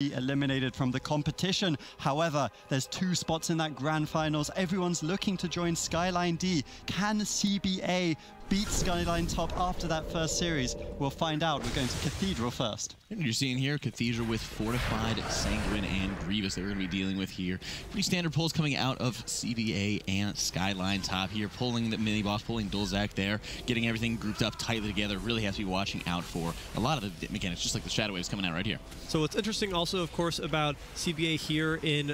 eliminated from the competition. However, there's 2 spots in that grand finals. Everyone's looking to join Skyline D. Can CBA beat Skyline Top after that first series? We'll find out. We're going to Cathedral first. And you're seeing here Cathedral with Fortified, Sanguine, and Grievous that we're going to be dealing with here. Pretty standard pulls coming out of CBA and Skyline Top here, pulling the mini-boss, pulling Dulzak there, getting everything grouped up tightly together. Really has to be watching out for a lot of the mechanics, just like the Shadow Waves coming out right here. So what's interesting also, of course, about CBA here in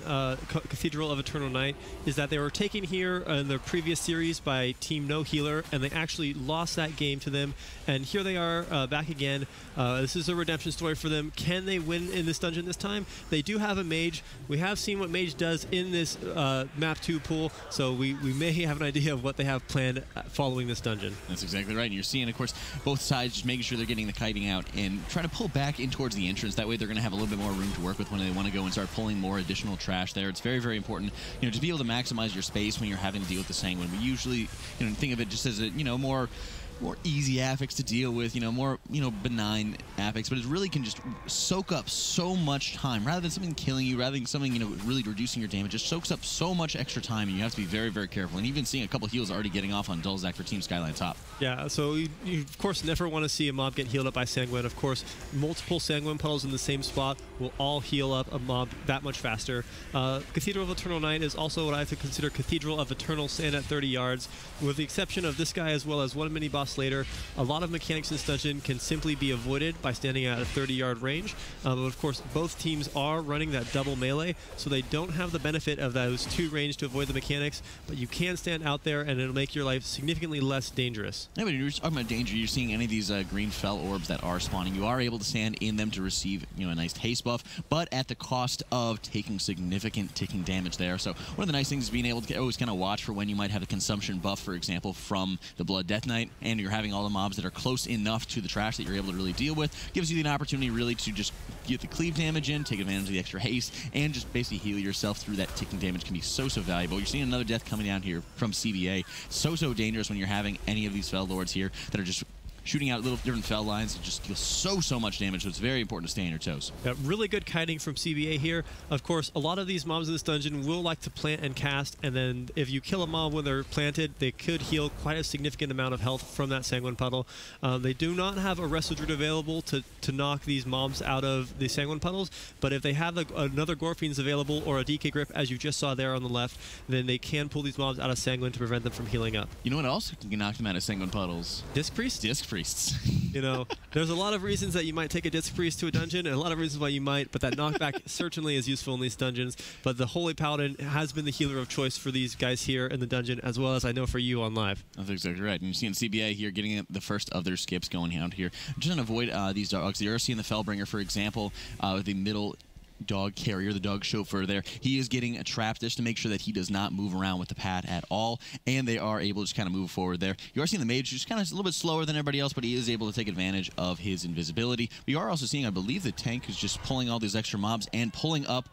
Cathedral of Eternal Night is that they were taken here in their previous series by Team No Healer, and they actually lost that game to them. And here they are back again. This is a redemption story for them. Can they win in this dungeon this time? They do have a Mage. We have seen what Mage does in this Map 2 pool, so we may have an idea of what they have planned following this dungeon. That's exactly right. And you're seeing, of course, both sides just making sure they're getting the kiting out and trying to pull back in towards the entrance. That way they're going to have a little bit more room to work with when they want to go and start pulling more additional trash there. It's very, very important, to be able to maximize your space when you're having to deal with the Sanguine. We usually, think of it just as a, more easy affix to deal with, more, benign affix, but it really can just soak up so much time. Rather than something killing you, rather than something, really reducing your damage, it just soaks up so much extra time, and you have to be very, very careful. And even seeing a couple heals already getting off on Dulzak for Team Skyline Top. Yeah, so you of course never want to see a mob get healed up by Sanguine. Of course, multiple Sanguine puddles in the same spot will all heal up a mob that much faster. Cathedral of Eternal Night is also what I have to consider Cathedral of Eternal Stand at 30 yards. With the exception of this guy as well as one mini-boss later, a lot of mechanics in this dungeon can simply be avoided by standing at a 30-yard range. But of course, both teams are running that double melee, so they don't have the benefit of those 2 range to avoid the mechanics, but you can stand out there and it'll make your life significantly less dangerous. Yeah, but you're talking about danger. You're seeing any of these green fell orbs that are spawning. You are able to stand in them to receive, a nice haste buff, but at the cost of taking significant ticking damage there. So one of the nice things is being able to always kind of watch for when you might have a consumption buff, for example, from the Blood Death Knight, and you're having all the mobs that are close enough to the trash that you're able to really deal with. Gives you the opportunity really to just get the cleave damage in, take advantage of the extra haste, and just basically heal yourself through that ticking damage. Can be so valuable. You're seeing another death coming down here from CBA. So dangerous when you're having any of these Fell Lords here that are just shooting out little different fell lines. It just deals so much damage, so it's very important to stay on your toes. Yeah, really good kiting from CBA here. Of course, a lot of these mobs in this dungeon will like to plant and cast, and then if you kill a mob when they're planted, they could heal quite a significant amount of health from that Sanguine puddle. They do not have a Resto Druid available to knock these mobs out of the Sanguine puddles, but if they have another Gorfiends available or a DK Grip, as you just saw there on the left, then they can pull these mobs out of Sanguine to prevent them from healing up. You know what else can knock them out of Sanguine puddles? Disc Priest? Disc Priests. There's a lot of reasons that you might take a Disc Priest to a dungeon, and a lot of reasons why you might, but that knockback certainly is useful in these dungeons. But the Holy Paladin has been the healer of choice for these guys here in the dungeon, as well as I know for you on live. That's exactly right. And you're seeing CBA here getting the first of their skips going out here. Just to avoid these dogs. You're seeing the Fellbringer, for example, with the middle dog carrier, the dog chauffeur there. He is getting a trap just to make sure that he does not move around with the pad at all, and they are able to just kind of move forward there. You are seeing the Mage just kind of a little bit slower than everybody else, but he is able to take advantage of his invisibility. We are also seeing, I believe, the tank is just pulling all these extra mobs and pulling up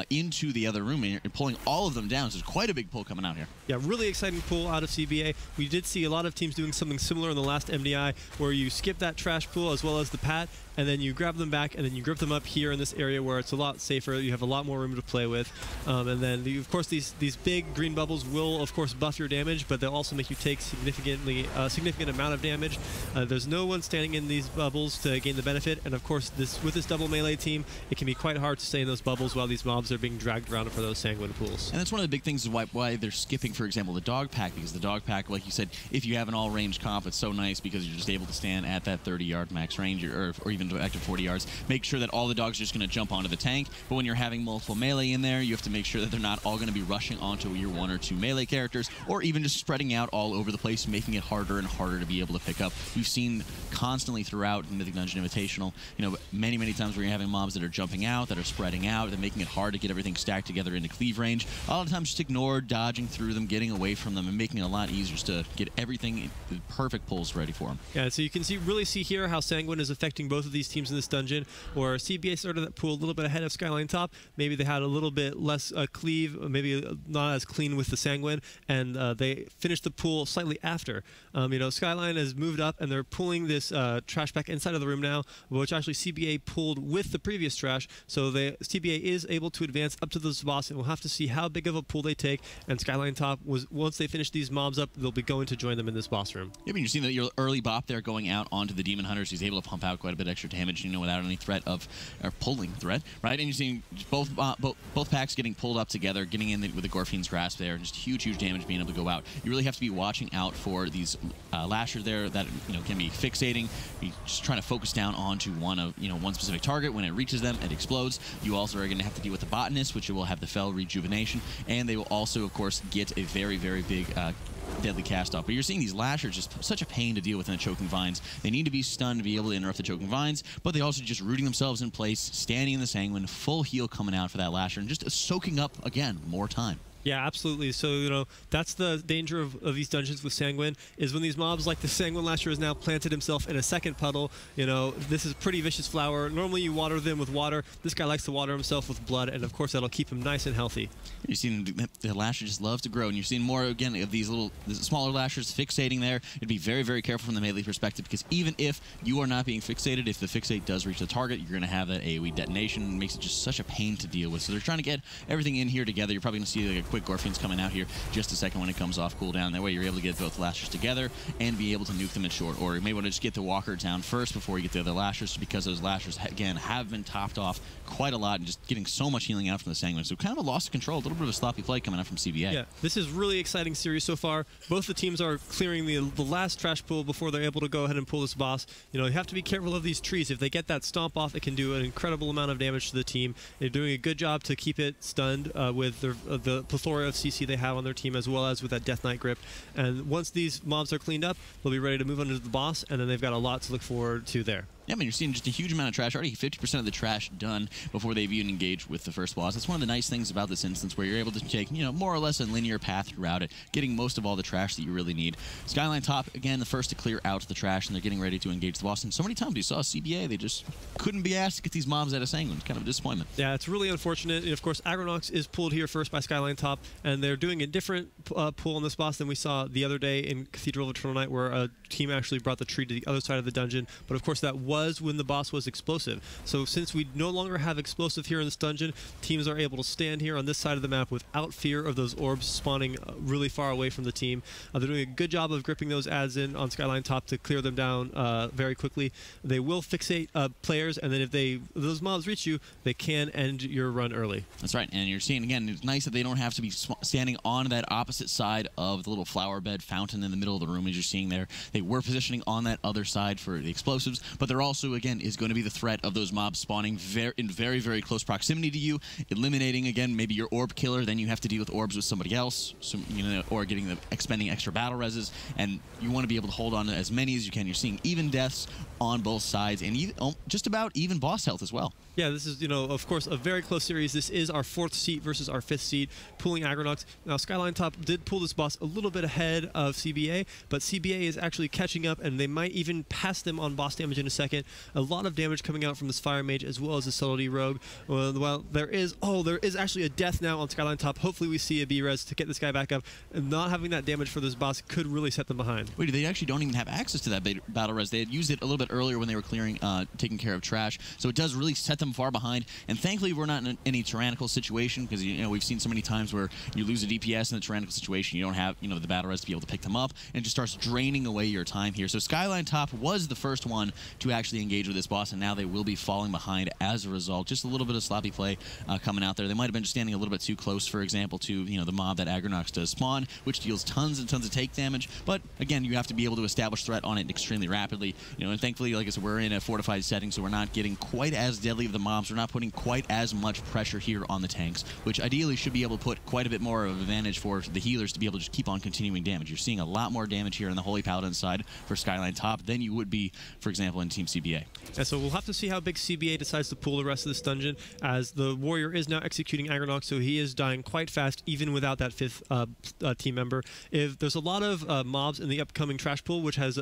into the other room and pulling all of them down. So it's quite a big pull coming out here. Yeah, really exciting pull out of CBA. We did see a lot of teams doing something similar in the last MDI, where you skip that trash pool as well as the pad, and then you grab them back, and then you grip them up here in this area where it's a lot safer. You have a lot more room to play with. And then, of course, these big green bubbles will, of course, buff your damage, but they'll also make you take significant amount of damage. There's no one standing in these bubbles to gain the benefit, and of course, with this double melee team, it can be quite hard to stay in those bubbles while these mobs are being dragged around for those Sanguine pools. And that's one of the big things is why they're skipping, for example, the dog pack, because the dog pack, like you said, if you have an all-range comp, it's so nice because you're just able to stand at that 30-yard max range, or even to active 40 yards. Make sure that all the dogs are just going to jump onto the tank, but when you're having multiple melee in there, you have to make sure that they're not all going to be rushing onto your 1 or 2 melee characters, or even just spreading out all over the place, making it harder and harder to be able to pick up. We've seen constantly throughout Mythic Dungeon Invitational, many times where you're having mobs that are jumping out, that are spreading out, and making it hard to get everything stacked together into cleave range. A lot of times just ignore dodging through them, getting away from them, and making it a lot easier just to get everything, the perfect pulls ready for them. Yeah, so you can really see here how Sanguine is affecting both of these teams in this dungeon, where CBA started that pool a little bit ahead of Skyline top. Maybe they had a little bit less cleave, maybe not as clean with the Sanguine, and they finished the pool slightly after. You know, Skyline has moved up, and they're pulling this trash back inside of the room now, which actually CBA pulled with the previous trash. So CBA is able to advance up to this boss, and we'll have to see how big of a pool they take. And Skyline top, once they finish these mobs up, they'll be going to join them in this boss room. Yeah, I mean, you're seeing that your early bop there going out onto the Demon Hunters. He's able to pump out quite a bit extra damage, you know, without any threat of, or pulling threat, right? And you're seeing both packs getting pulled up together, getting in with the Gorfian's Grasp there, and just huge damage being able to go out. You really have to be watching out for these lashers there that, you know, can be fixating. You're just trying to focus down onto one specific target. When it reaches them, it explodes. You also are going to have to deal with the Botanist, which will have the Fel Rejuvenation, and they will also, of course, get a very big deadly cast off. But you're seeing these lashers just such a pain to deal with in the choking vines. They need to be stunned to be able to interrupt the choking vines, but they also just rooting themselves in place, standing in the Sanguine, full heal coming out for that lasher, and just soaking up again more time. Yeah, absolutely. So, you know, that's the danger of these dungeons with Sanguine, is when these mobs, like the Sanguine Lasher has now planted himself in a second puddle. You know, this is a pretty vicious flower. Normally you water them with water. This guy likes to water himself with blood, and of course that'll keep him nice and healthy. You're seeing the Lasher just loves to grow, and you're seeing more, again, of these smaller Lashers fixating there. You'd be very careful from the melee perspective, because even if you are not being fixated, if the fixate does reach the target, you're going to have that AoE detonation, and it makes it just such a pain to deal with. So they're trying to get everything in here together. You're probably going to see like a quick Gorfian's coming out here just a second when it comes off cooldown. That way you're able to get both Lashers together and be able to nuke them in short order. You may want to just get the Walker down first before you get the other Lashers, because those Lashers, again, have been topped off quite a lot and just getting so much healing out from the Sanguine. So kind of a loss of control, a little bit of a sloppy play coming out from CBA. Yeah, this is really exciting series so far. Both the teams are clearing the last trash pool before they're able to go ahead and pull this boss. You know, you have to be careful of these trees. If they get that stomp off, it can do an incredible amount of damage to the team. They're doing a good job to keep it stunned with the plethora of CC they have on their team, as well as with that Death Knight grip. And once these mobs are cleaned up, they'll be ready to move on to the boss, and then they've got a lot to look forward to there. Yeah, I mean, you're seeing just a huge amount of trash, already 50% of the trash done before they've even engaged with the first boss. That's one of the nice things about this instance, where you're able to take, you know, more or less a linear path throughout it, getting most of all the trash that you really need. Skyline top, again, the first to clear out the trash, and they're getting ready to engage the boss. And so many times you saw CBA, they just couldn't be asked to get these mobs out of Sanguine. Kind of a disappointment. Yeah, it's really unfortunate. And of course, Agronox is pulled here first by Skyline top, and they're doing a different pull on this boss than we saw the other day in Cathedral of Eternal Night, where a team actually brought the tree to the other side of the dungeon. But of course, that was when the boss was explosive. So since we no longer have explosive here in this dungeon, teams are able to stand here on this side of the map without fear of those orbs spawning really far away from the team. They're doing a good job of gripping those adds in on Skyline top to clear them down very quickly. They will fixate players, and then if those mobs reach you, they can end your run early. That's right, and you're seeing, again, it's nice that they don't have to be standing on that opposite side of the little flower bed fountain in the middle of the room, as you're seeing there. They were positioning on that other side for the explosives, but they're also, again, is going to be the threat of those mobs spawning in very close proximity to you, eliminating, again, maybe your orb killer. Then you have to deal with orbs with somebody else, or getting expending extra battle reses, and you want to be able to hold on to as many as you can. You're seeing even deaths on both sides, and even, just about even boss health as well. Yeah, this is, of course, a very close series. This is our 4th seat versus our 5th seat, pulling Agronox. Now, Skyline top did pull this boss a little bit ahead of CBA, but CBA is actually catching up, and they might even pass them on boss damage in a second. A lot of damage coming out from this Fire Mage, as well as the Subtlety Rogue. Well, there is actually a death now on Skyline top. Hopefully we see a B-res to get this guy back up. And not having that damage for this boss could really set them behind. Wait, they actually don't even have access to that battle res. They had used it a little bit earlier when they were clearing, taking care of trash. So it does really set them far behind. And thankfully, we're not in any Tyrannical situation, because we've seen so many times where you lose a DPS in the Tyrannical situation, you don't have the battle res to be able to pick them up, and it just starts draining away your time here. So Skyline top was the first one to actually engage with this boss, and now they will be falling behind as a result. Just a little bit of sloppy play coming out there. They might have been just standing a little bit too close, for example, to the mob that Agronox does spawn, which deals tons and tons of take damage. But again, you have to be able to establish threat on it extremely rapidly. And thankfully, like I said, we're in a fortified setting, so we're not getting quite as deadly of the mobs are not putting quite as much pressure here on the tanks, which ideally should be able to put quite a bit more of an advantage for the healers to be able to just keep on continuing damage. You're seeing a lot more damage here on the Holy Paladin side for Skyline top than you would be, for example, in Team CBA. And so we'll have to see how big CBA decides to pull the rest of this dungeon, as the warrior is now executing Agronok, so he is dying quite fast even without that 5th team member. If there's a lot of mobs in the upcoming trash pool, which has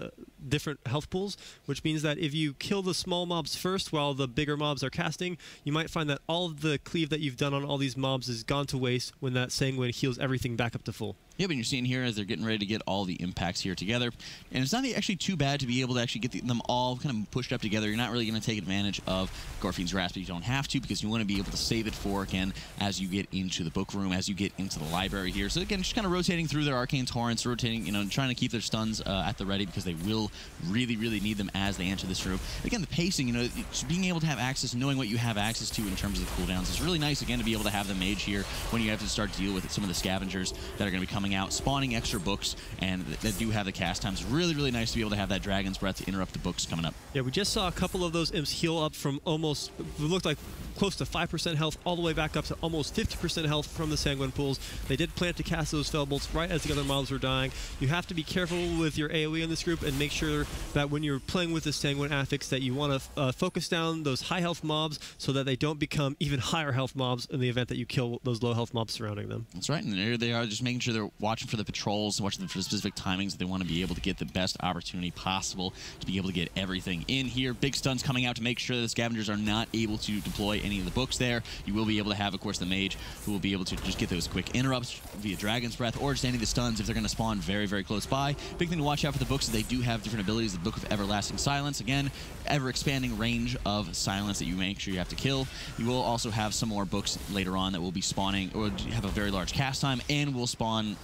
different health pools, which means that if you kill the small mobs first while the bigger mobs are casting, you might find that all of the cleave that you've done on all these mobs is gone to waste when that Sanguine heals everything back up to full. Yeah, but you're seeing here as they're getting ready to get all the impacts here together. And it's not actually too bad to be able to actually get them all kind of pushed up together. You're not really going to take advantage of Gorfine's Grasp, but you don't have to, because you want to be able to save it for, again, as you get into the book room, as you get into the library here. So again, just kind of rotating through their Arcane Torrents, rotating, trying to keep their stuns at the ready, because they will really, really need them as they enter this room. Again, the pacing, just being able to have access, knowing what you have access to in terms of the cooldowns is really nice, again, to be able to have the Mage here when you have to start to deal with some of the scavengers that are going to be coming out, spawning extra books, and that do have the cast times. Really, really nice to be able to have that Dragon's Breath to interrupt the books coming up. Yeah, we just saw a couple of those imps heal up from almost, it looked like close to 5% health, all the way back up to almost 50% health from the Sanguine pools. They did plan to cast those Fell Bolts right as the other mobs were dying. You have to be careful with your AoE in this group and make sure that when you're playing with the Sanguine affix that you want to focus down those high health mobs so that they don't become even higher health mobs in the event that you kill those low health mobs surrounding them. That's right, and there they are, just making sure they're watching for the patrols, watching for the specific timings that they want to be able to get the best opportunity possible to be able to get everything in here. Big stuns coming out to make sure that the scavengers are not able to deploy any of the books there. You will be able to have, of course, the Mage, who will be able to just get those quick interrupts via Dragon's Breath, or just any of the stuns if they're going to spawn very, very close by. Big thing to watch out for the books is they do have different abilities. The Book of Everlasting Silence, again, ever-expanding range of silence that you make sure you have to kill. You will also have some more books later on that will be spawning, or have a very large cast time, and will spawn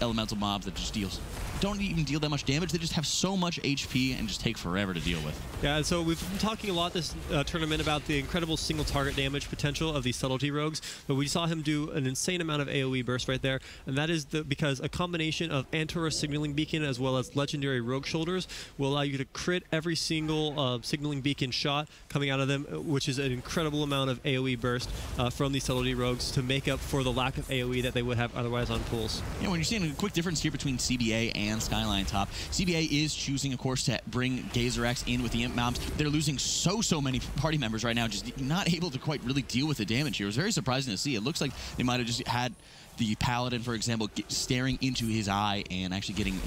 elemental mobs that just don't even deal that much damage. They just have so much HP and just take forever to deal with. Yeah, and so we've been talking a lot this tournament about the incredible single target damage potential of these subtlety rogues, but we saw him do an insane amount of AoE burst right there, and that is because a combination of Antora signaling beacon as well as legendary rogue shoulders will allow you to crit every single signaling beacon shot coming out of them, which is an incredible amount of AoE burst from these subtlety rogues to make up for the lack of AoE that they would have otherwise on pools. Yeah, when you're seeing a quick difference here between CBA and Skyline top, CBA is choosing, of course, to bring Gazerax in with the imp mobs. They're losing so many party members right now, just not able to quite really deal with the damage here. It was very surprising to see. It looks like they might have just had the Paladin, for example, staring into his eye and actually getting,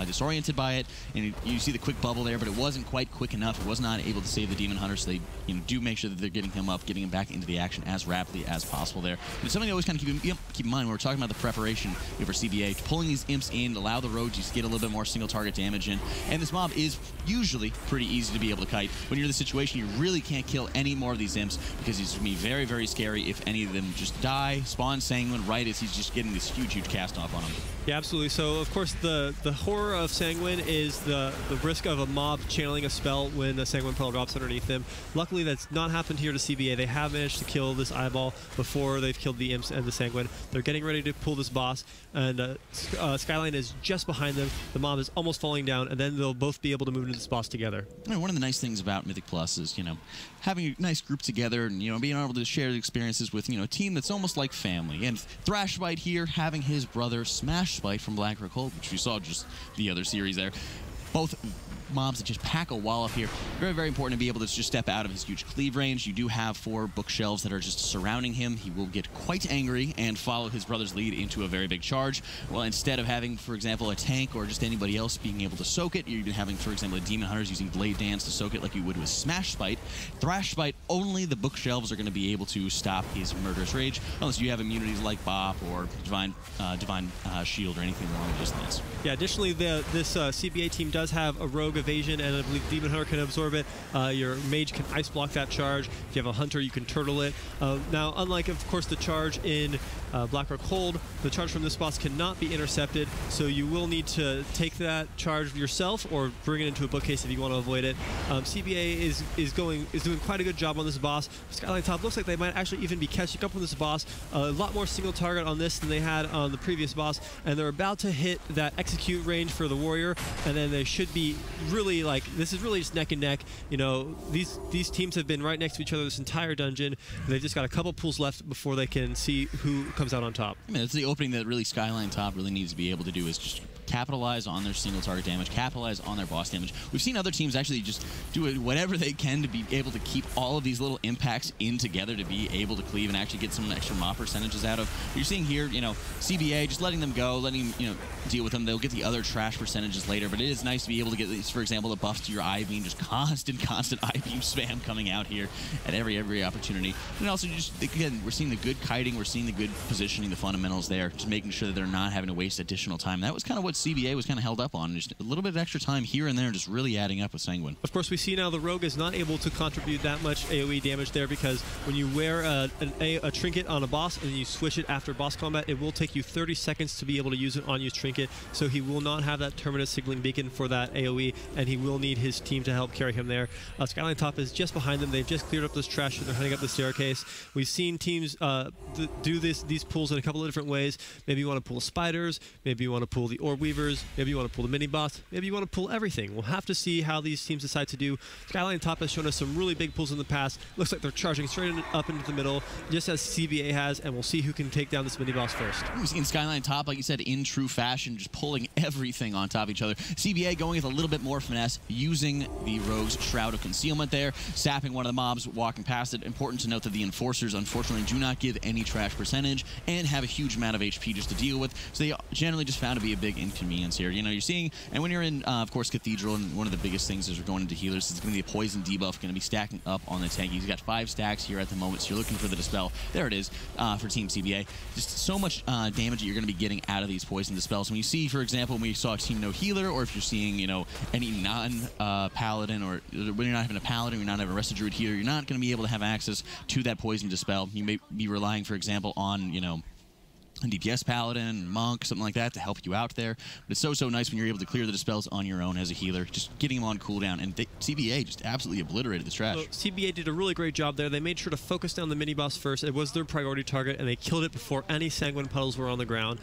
disoriented by it. And you see the quick bubble there, but it wasn't quite quick enough. It was not able to save the Demon Hunter, so they, do make sure that they're getting him up, getting him back into the action as rapidly as possible there. But it's something I always kind of keep in mind when we're talking about the preparation for CBA, pulling these imps in, allow the rogues to get a little bit more single target damage in. And this mob is usually pretty easy to be able to kite. When you're in the situation, you really can't kill any more of these imps, because it's going to be very, very scary if any of them just die, spawn Sanguine right as he's just getting this huge cast off on him. Yeah, absolutely. So, of course, the horror of Sanguine is the risk of a mob channeling a spell when a Sanguine Pearl drops underneath them. Luckily, that's not happened here to CBA. They have managed to kill this eyeball before they've killed the imps and the Sanguine. They're getting ready to pull this boss, and Skyline is just behind them. The mob is almost falling down, and then they'll both be able to move into this boss together. One of the nice things about Mythic Plus is, having a nice group together and, being able to share the experiences with, a team that's almost like family. And Thrashbite here having his brother Smashbite from Blackrock Hold, which we saw just the other series there. Both mobs that just pack a wall up here. Very, very important to be able to just step out of his huge cleave range. You do have 4 bookshelves that are just surrounding him. He will get quite angry and follow his brother's lead into a very big charge. Well, instead of having, for example, a tank or just anybody else being able to soak it, you're having, for example, the Demon Hunters using Blade Dance to soak it like you would with Smashbite. Thrashbite, only the bookshelves are going to be able to stop his murderous rage, unless you have immunities like Bop or Divine Shield or anything along those lines. Yeah, additionally, this CBA team does have a rogue evasion, and I believe Demon Hunter can absorb it. Your Mage can ice block that charge. If you have a Hunter, you can turtle it. Now, unlike, of course, the charge in Blackrock Hold, the charge from this boss cannot be intercepted, so you will need to take that charge yourself or bring it into a bookcase if you want to avoid it. CBA is doing quite a good job on this boss. Skyline top looks like they might actually even be catching up on this boss. A lot more single target on this than they had on the previous boss, and they're about to hit that execute range for the warrior, and then they should be really just neck and neck. You know, these teams have been right next to each other this entire dungeon. They've just got a couple pools left before they can see who comes out on top. I mean, that's the opening that really Skyline Top really needs to be able to do, is just capitalize on their single target damage, capitalize on their boss damage. We've seen other teams actually just do whatever they can to be able to keep all of these little impacts in together to be able to cleave and actually get some extra mob percentages out of. You're seeing here, you know, CBA just letting them go, letting them, you know, deal with them. They'll get the other trash percentages later, but it is nice to be able to get these, for example, the buffs to your I-beam, just constant I-beam spam coming out here at every opportunity. And also just, again, we're seeing the good kiting, we're seeing the good positioning, the fundamentals there, just making sure that they're not having to waste additional time. That was kind of what CBA was kind of held up on, just a little bit of extra time here and there, just really adding up with Sanguine. Of course, we see now the Rogue is not able to contribute that much AoE damage there, because when you wear a trinket on a boss and then you switch it after boss combat, it will take you 30 seconds to be able to use an on-use trinket, so he will not have that Terminus signaling beacon for that AoE, and he will need his team to help carry him there. Skyline Top is just behind them. They've just cleared up this trash and they're heading up the staircase. We've seen teams do these pulls in a couple of different ways. Maybe you want to pull spiders, maybe you want to pull the orb weavers, maybe you want to pull the mini boss, maybe you want to pull everything. We'll have to see how these teams decide to do. Skyline Top has shown us some really big pulls in the past. Looks like they're charging straight up into the middle, just as CBA has, and we'll see who can take down this mini boss first. We've seen Skyline Top, like you said, in true fashion, just pulling everything on top of each other. CBA going with a little bit more finesse, using the Rogue's Shroud of Concealment there, sapping one of the mobs, walking past it. Important to note that the Enforcers, unfortunately, do not give any trash percentage and have a huge amount of HP just to deal with, so they generally just found to be a big inconvenience here. You know, you're seeing, and when you're in, of course, Cathedral, and one of the biggest things as we're going into healers is going to be a poison debuff going to be stacking up on the tank. He's got 5 stacks here at the moment, so you're looking for the Dispel. There it is for Team CBA. Just so much damage that you're going to be getting out of these poison dispels. When you see, for example, when we saw Team No Healer, or if you're seeing, you know, any non-Paladin, or when you're not having a Paladin, you're not having a Rested Druid Healer, you're not going to be able to have access to that poison dispel. You may be relying, for example, on, you know, a DPS Paladin, Monk, something like that to help you out there. But it's so nice when you're able to clear the dispels on your own as a healer, just getting them on cooldown. And CBA just absolutely obliterated this trash. Well, CBA did a really great job there. They made sure to focus down the mini-boss first. It was their priority target, and they killed it before any Sanguine puddles were on the ground.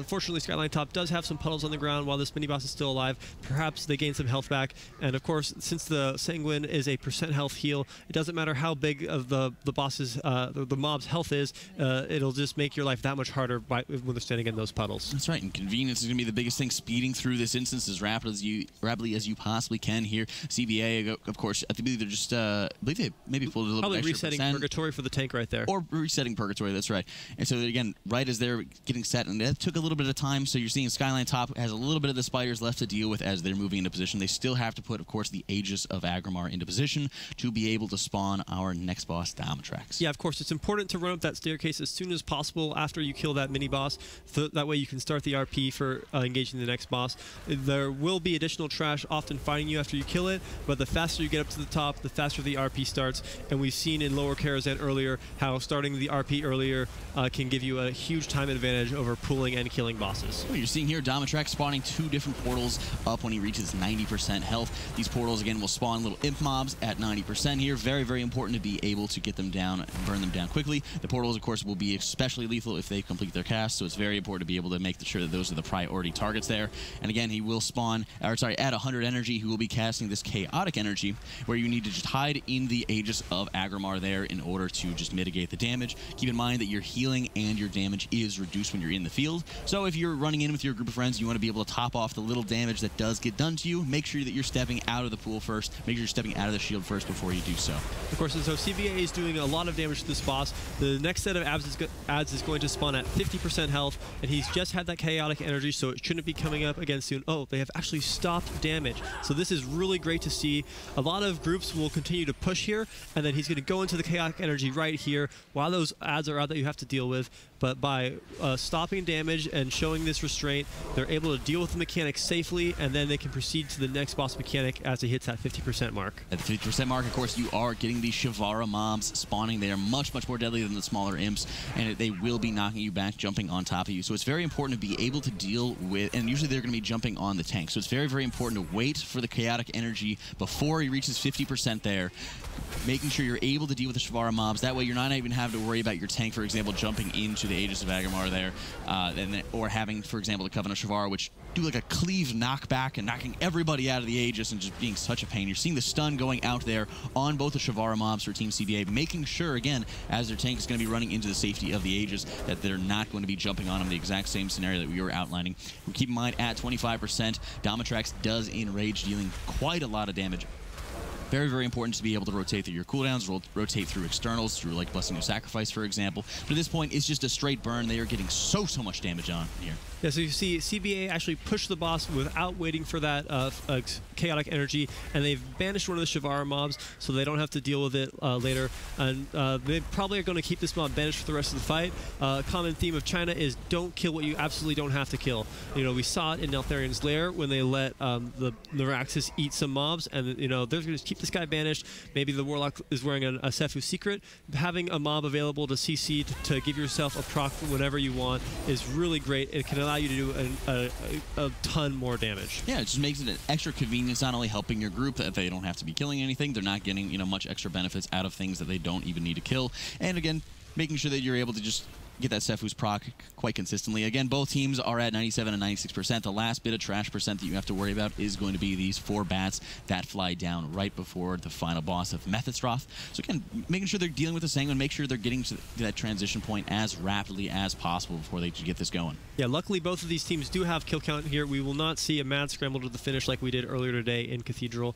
Fortunately, Skyline Top does have some puddles on the ground while this mini-boss is still alive. Perhaps they gain some health back. And of course, since the Sanguine is a % health heal, it doesn't matter how big of the boss's, the mob's health is, it'll just make your life that much harder when they're standing in those puddles. That's right, and convenience is going to be the biggest thing, speeding through this instance as rapidly as you possibly can here. CBA, of course, I believe they're just, I believe they maybe pulled a little bit extra resetting Purgatory for the tank right there. Or resetting Purgatory, that's right. And so again, right as they're getting set, and that took a little bit of time, so you're seeing Skyline Top has a little bit of the spiders left to deal with as they're moving into position. They still have to put, of course, the Aegis of Agrimar into position to be able to spawn our next boss, Dominatrax. Yeah, of course, it's important to run up that staircase as soon as possible after you kill that mini-boss. That way you can start the RP for engaging the next boss. There will be additional trash often fighting you after you kill it, but the faster you get up to the top, the faster the RP starts. And we've seen in Lower Karazhan earlier how starting the RP earlier can give you a huge time advantage over pulling and killing bosses. Well, you're seeing here Dominatrax spawning 2 different portals up when he reaches 90% health. These portals, again, will spawn little imp mobs at 90% here. Very important to be able to get them down and burn them down quickly. The portals, of course, will be especially lethal if they complete their cast, so it's very important to be able to make sure that those are the priority targets there. And again, he will spawn, or sorry, at 100 energy, he will be casting this chaotic energy, where you need to just hide in the Aegis of Agrimar there in order to just mitigate the damage. Keep in mind that your healing and your damage is reduced when you're in the field. So if you're running in with your group of friends, you want to be able to top off the little damage that does get done to you. Make sure that you're stepping out of the pool first. Make sure you're stepping out of the shield first before you do so. Of course, and so CBA is doing a lot of damage to this boss. The next set of adds is going to spawn at 50% health, and he's just had that chaotic energy, so it shouldn't be coming up again soon. Oh, they have actually stopped damage. So this is really great to see. A lot of groups will continue to push here, and then he's going to go into the chaotic energy right here while those adds are out that you have to deal with. But by stopping damage and showing this restraint, they're able to deal with the mechanic safely, and then they can proceed to the next boss mechanic as it hits that 50% mark. At the 50% mark, of course, you are getting these Shavara mobs spawning. They are much more deadly than the smaller imps, and they will be knocking you back, jumping on top of you. So it's very important to be able to deal with, and usually they're going to be jumping on the tank. So it's very important to wait for the chaotic energy before he reaches 50% there, making sure you're able to deal with the Shavara mobs. That way you're not even having to worry about your tank, for example, jumping into the the Aegis of Agamar there, or having, for example, the Coven of Shavar, which do like a cleave knockback and knocking everybody out of the Aegis and just being such a pain. You're seeing the stun going out there on both the Shavara mobs for Team CBA, making sure, again, as their tank is going to be running into the safety of the Aegis, that they're not going to be jumping on them, the exact same scenario that we were outlining. Keep in mind, at 25%, Dominatrax does enrage, dealing quite a lot of damage. Very, very important to be able to rotate through your cooldowns, rotate through externals, through like Blessing of Sacrifice, for example. But at this point, it's just a straight burn. They are getting so much damage on here. Yeah, so you see CBA actually push the boss without waiting for that chaotic energy, and they've banished one of the Shavara mobs, so they don't have to deal with it later. And they probably are going to keep this mob banished for the rest of the fight. Common theme of China is don't kill what you absolutely don't have to kill. You know, we saw it in Neltharian's Lair when they let the Raxus eat some mobs, and you know they're going to keep this guy banished. Maybe the Warlock is wearing a Sephu secret. Having a mob available to CC to give yourself a proc whenever you want is really great. It can allow you to do a ton more damage. Yeah, it just makes it an extra convenience, not only helping your group that they don't have to be killing anything, they're not getting, you know, much extra benefits out of things that they don't even need to kill, and again, making sure that you're able to just get that Sephu's proc quite consistently. Again, both teams are at 97 and 96%. The last bit of trash percent that you have to worry about is going to be these 4 bats that fly down right before the final boss of Methystroth. So again, making sure they're dealing with the Sanguine, make sure they're getting to that transition point as rapidly as possible before they get this going. Yeah, luckily both of these teams do have kill count here. We will not see a mad scramble to the finish like we did earlier today in Cathedral.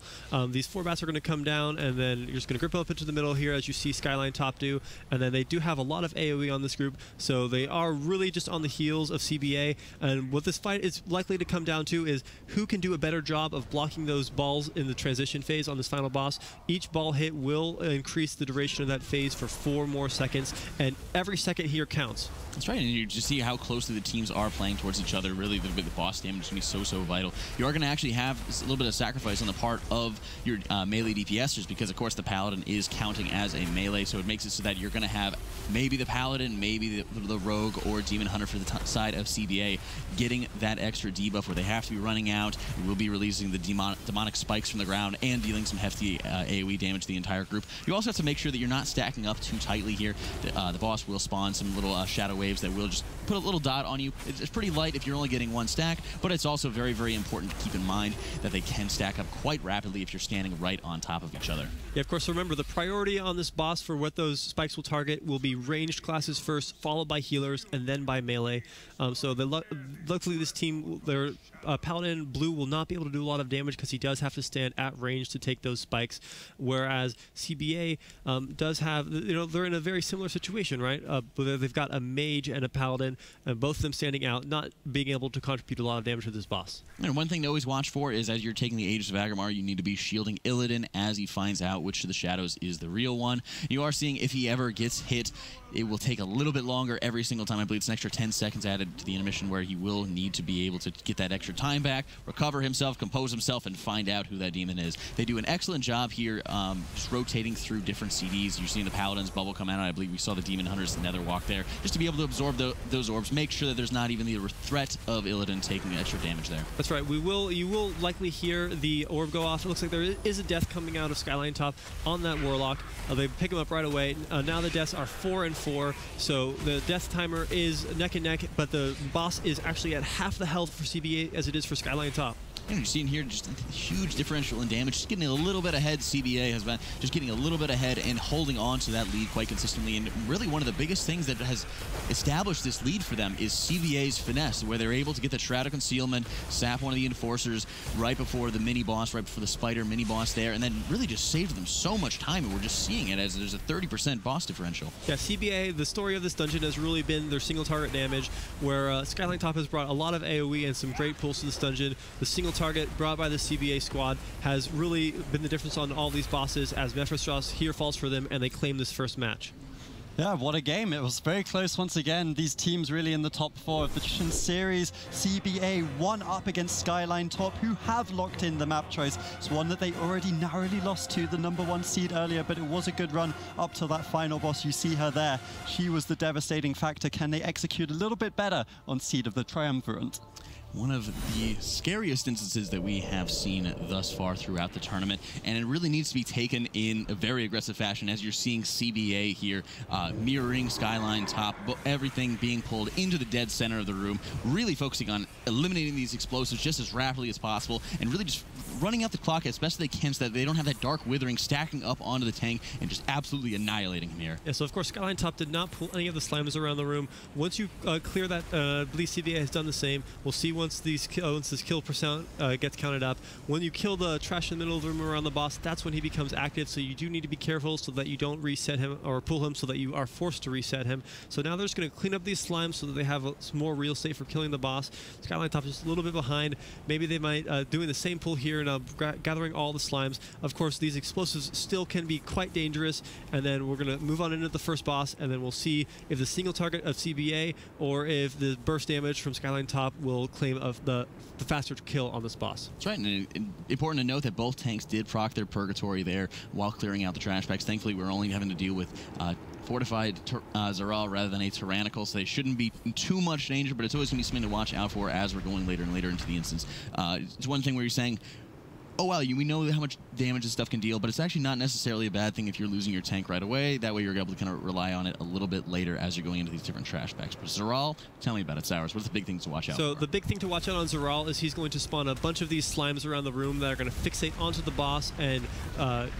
These 4 bats are going to come down, and then you're just going to grip up into the middle here as you see Skyline top do, and then they do have a lot of AoE on this group, so they are really just on the heels of CBA, and what this fight is likely to come down to is who can do a better job of blocking those balls in the transition phase on this final boss. Each ball hit will increase the duration of that phase for 4 more seconds, and every second here counts. That's right, and you just see how closely the teams are playing towards each other. Really, the boss damage is going to be so vital. You are going to actually have a little bit of sacrifice on the part of your melee DPSers, because, of course, the Paladin is counting as a melee, so it makes it so that you're going to have maybe the Paladin, maybe the Rogue or Demon Hunter for the side of CBA getting that extra debuff where they have to be running out. We'll be releasing the demonic spikes from the ground and dealing some hefty AoE damage to the entire group. You also have to make sure that you're not stacking up too tightly here. The boss will spawn some little shadow waves that will just put a little dot on you. It's pretty light if you're only getting 1 stack, but it's also very, very important to keep in mind that they can stack up quite rapidly if you're standing right on top of each other. Yeah, of course, remember the priority on this boss for what those spikes will target will be ranged classes first, followed by healers, and then by melee. So luckily this team, their Paladin Blue will not be able to do a lot of damage because he does have to stand at range to take those spikes, whereas CBA does have, you know, they're in a very similar situation, right? They've got a Mage and a Paladin, and both of them standing out, not being able to contribute a lot of damage to this boss. And one thing to always watch for is as you're taking the Aegis of Agamar, you need to be shielding Illidan as he finds out which of the shadows is the real one. You are seeing if he ever gets hit, it will take a little bit longer every single time. I believe it's an extra 10 seconds added to the intermission where he will need to be able to get that extra time back, recover himself, compose himself, and find out who that demon is. They do an excellent job here just rotating through different CDs. You're seeing the Paladin's bubble come out, and I believe we saw the Demon Hunter's Nether walk there, just to be able to absorb those orbs, make sure that there's not even the threat of Illidan taking extra damage there. That's right. You will likely hear the orb go off. It looks like there is a death coming out of Skyline top on that Warlock. They pick him up right away. Now the deaths are 4 and 4, so the death timer is neck and neck, but the boss is actually at half the health for CBA as it is for Skyline top. And you're seeing here just a huge differential in damage, just getting a little bit ahead. CBA has been just getting a little bit ahead and holding on to that lead quite consistently. And really one of the biggest things that has established this lead for them is CBA's finesse, where they're able to get the Shroud of Concealment, sap one of the Enforcers right before the mini-boss, right before the Spider mini-boss there, and then really just saved them so much time. And we're just seeing it as there's a 30% boss differential. Yeah, CBA, the story of this dungeon has really been their single target damage, where Skyline top has brought a lot of AoE and some great pulls to this dungeon. The single target brought by the CBA squad has really been the difference on all these bosses, as Mephistos here falls for them and they claim this first match. Yeah, what a game. It was very close once again. These teams really in the top 4 of the series. CBA 1 up against Skyline top, who have locked in the map choice. It's one that they already narrowly lost to the #1 seed earlier, but it was a good run up to that final boss. You see her there. She was the devastating factor. Can they execute a little bit better on seed of the Triumvirate? one of the scariest instances that we have seen thus far throughout the tournament, and it really needs to be taken in a very aggressive fashion, as you're seeing CBA here mirroring Skyline top, everything being pulled into the dead center of the room, really focusing on eliminating these explosives just as rapidly as possible, and really just running out the clock as best they can so that they don't have that dark withering stacking up onto the tank and just absolutely annihilating him here. Yeah, so of course Skyline top did not pull any of the slimes around the room. Once you clear that, I believe CBA has done the same. We'll see once this kill percent gets counted up. When you kill the trash in the middle of the room around the boss, that's when he becomes active, so you do need to be careful so that you don't reset him or pull him so that you are forced to reset him. So now they're just going to clean up these slimes so that they have some more real estate for killing the boss. Skyline top is just a little bit behind. Maybe they might doing the same pull here and gathering all the slimes. Of course, these explosives still can be quite dangerous, and then we're going to move on into the first boss, and then we'll see if the single target of CBA or if the burst damage from Skyline top will claim of the faster kill on this boss. That's right, and important to note that both tanks did proc their Purgatory there while clearing out the trash packs. Thankfully, we're only having to deal with Fortified Zeral rather than a Tyrannical, so they shouldn't be in too much danger, but it's always going to be something to watch out for as we're going later and later into the instance. It's one thing where you're saying, oh, wow, we know how much damage this stuff can deal, but it's actually not necessarily a bad thing if you're losing your tank right away. That way you're able to kind of rely on it a little bit later as you're going into these different trash packs. But Zeral, tell me about it, Sours. What's the big things to watch out for? So the big thing to watch out on Zeral is he's going to spawn a bunch of these slimes around the room that are going to fixate onto the boss and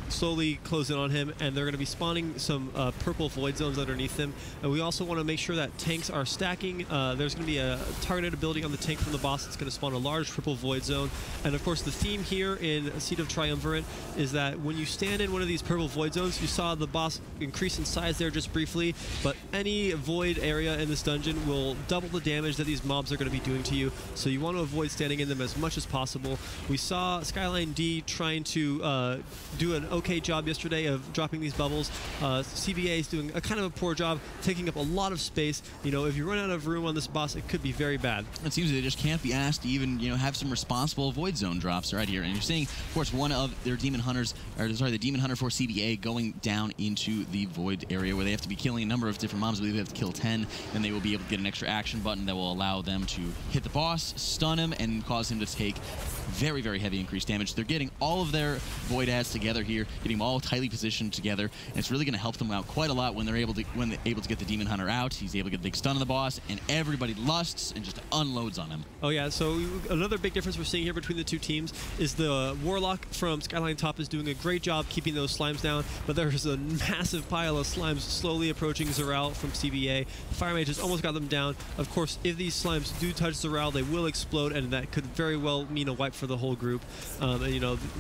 slowly close in on him, and they're going to be spawning some purple void zones underneath them. And we also want to make sure that tanks are stacking. There's going to be a targeted ability on the tank from the boss that's going to spawn a large purple void zone. And of course, the theme here in Seed of Triumvirate is that when you stand in one of these purple void zones, you saw the boss increase in size there just briefly, but any void area in this dungeon will double the damage that these mobs are going to be doing to you, so you want to avoid standing in them as much as possible. We saw Skyline D trying to do an okay job yesterday of dropping these bubbles. CBA is doing a kind of a poor job, taking up a lot of space. You know, if you run out of room on this boss, it could be very bad. It seems they just can't be asked to even, have some responsible void zone drops right here. And you're seeing, of course, one of their demon hunters, or sorry, the demon hunter for CBA going down into the void area where they have to be killing a number of different mobs. I believe they have to kill 10, and they will be able to get an extra action button that will allow them to hit the boss, stun him, and cause him to take very, very heavy increased damage. They're getting all of their void adds together here, getting them all tightly positioned together, and it's really going to help them out quite a lot when they're able to get the demon hunter out. He's able to get a big stun on the boss, and everybody lusts and just unloads on him. Oh yeah, so another big difference we're seeing here between the two teams is the Warlock from Skyline top is doing a great job keeping those slimes down, but there's a massive pile of slimes slowly approaching Zeral from CBA. The Fire Mage has almost got them down. Of course, if these slimes do touch Zeral, they will explode, and that could very well mean a wipe for the whole group. And,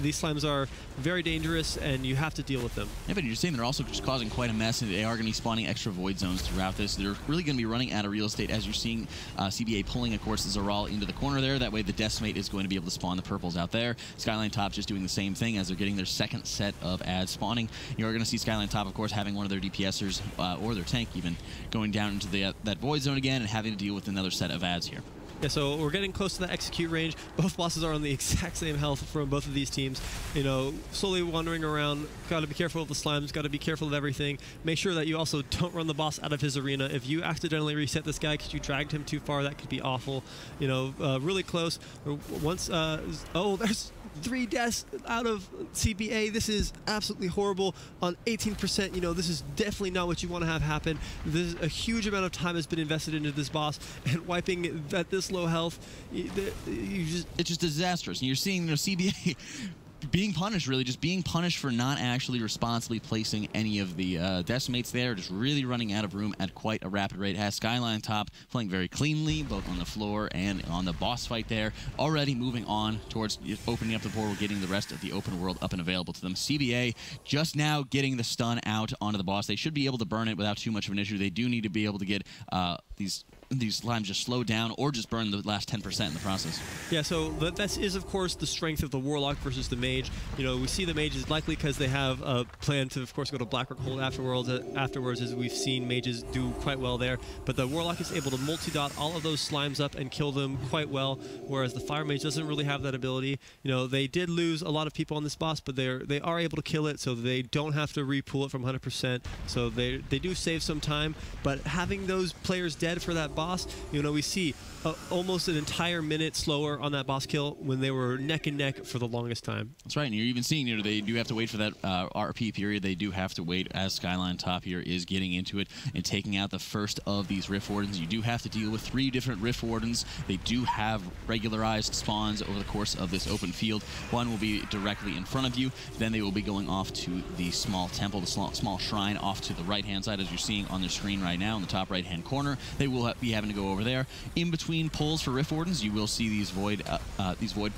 these slimes are very dangerous, and you have to deal with them. Yeah, but you're saying they're also just causing quite a mess, and they are going to be spawning extra void zones throughout this. They're really going to be running out of real estate, as you're seeing CBA pulling, of course, the Zeral into the corner there. That way the Decimate is going to be able to spawn the purples out there. Skyline top just doing the same thing as they're getting their second set of ads spawning. You're going to see Skyline top, of course, having one of their DPSers, or their tank even, going down into that void zone again and having to deal with another set of ads here. Yeah, so we're getting close to the execute range. Both bosses are on the exact same health from both of these teams. Slowly wandering around. Got to be careful of the slimes. Got to be careful of everything. Make sure that you also don't run the boss out of his arena. If you accidentally reset this guy because you dragged him too far, that could be awful. Really close. Once, there's 3 deaths out of CBA. This is absolutely horrible. On 18%, this is definitely not what you want to have happen. There's a huge amount of time has been invested into this boss, and wiping at this low health, it's just disastrous. And you're seeing CBA being punished, really, just being punished for not actually responsibly placing any of the decimates there, just really running out of room at quite a rapid rate. Has Skyline top playing very cleanly, both on the floor and on the boss fight there, already moving on towards opening up the portal, getting the rest of the open world up and available to them. CBA just now getting the stun out onto the boss. They should be able to burn it without too much of an issue. They do need to be able to get these slimes just slow down or just burn the last 10% in the process. Yeah, so this is, of course, the strength of the Warlock versus the Mage. We see the Mage is likely because they have a plan to, of course, go to Blackrock Hold afterwards, as we've seen Mages do quite well there. But the Warlock is able to multi-dot all of those slimes up and kill them quite well, whereas the Fire Mage doesn't really have that ability. They did lose a lot of people on this boss, but they are able to kill it, so they don't have to re-pull it from 100%. So they do save some time, but having those players dead dead for that boss, you know, we see almost an entire minute slower on that boss kill when they were neck and neck for the longest time. That's right, and you're even seeing, you know, they do have to wait for that RP period. They do have to wait as Skyline Top here is getting into it and taking out the first of these Rift Wardens. You do have to deal with 3 different Rift Wardens. They do have regularized spawns over the course of this open field. One will be directly in front of you. Then they will be going off to the small temple, the small shrine off to the right-hand side, as you're seeing on the screen right now in the top right-hand corner. They will be having to go over there. In between pulls for Rift Wardens, you will see these void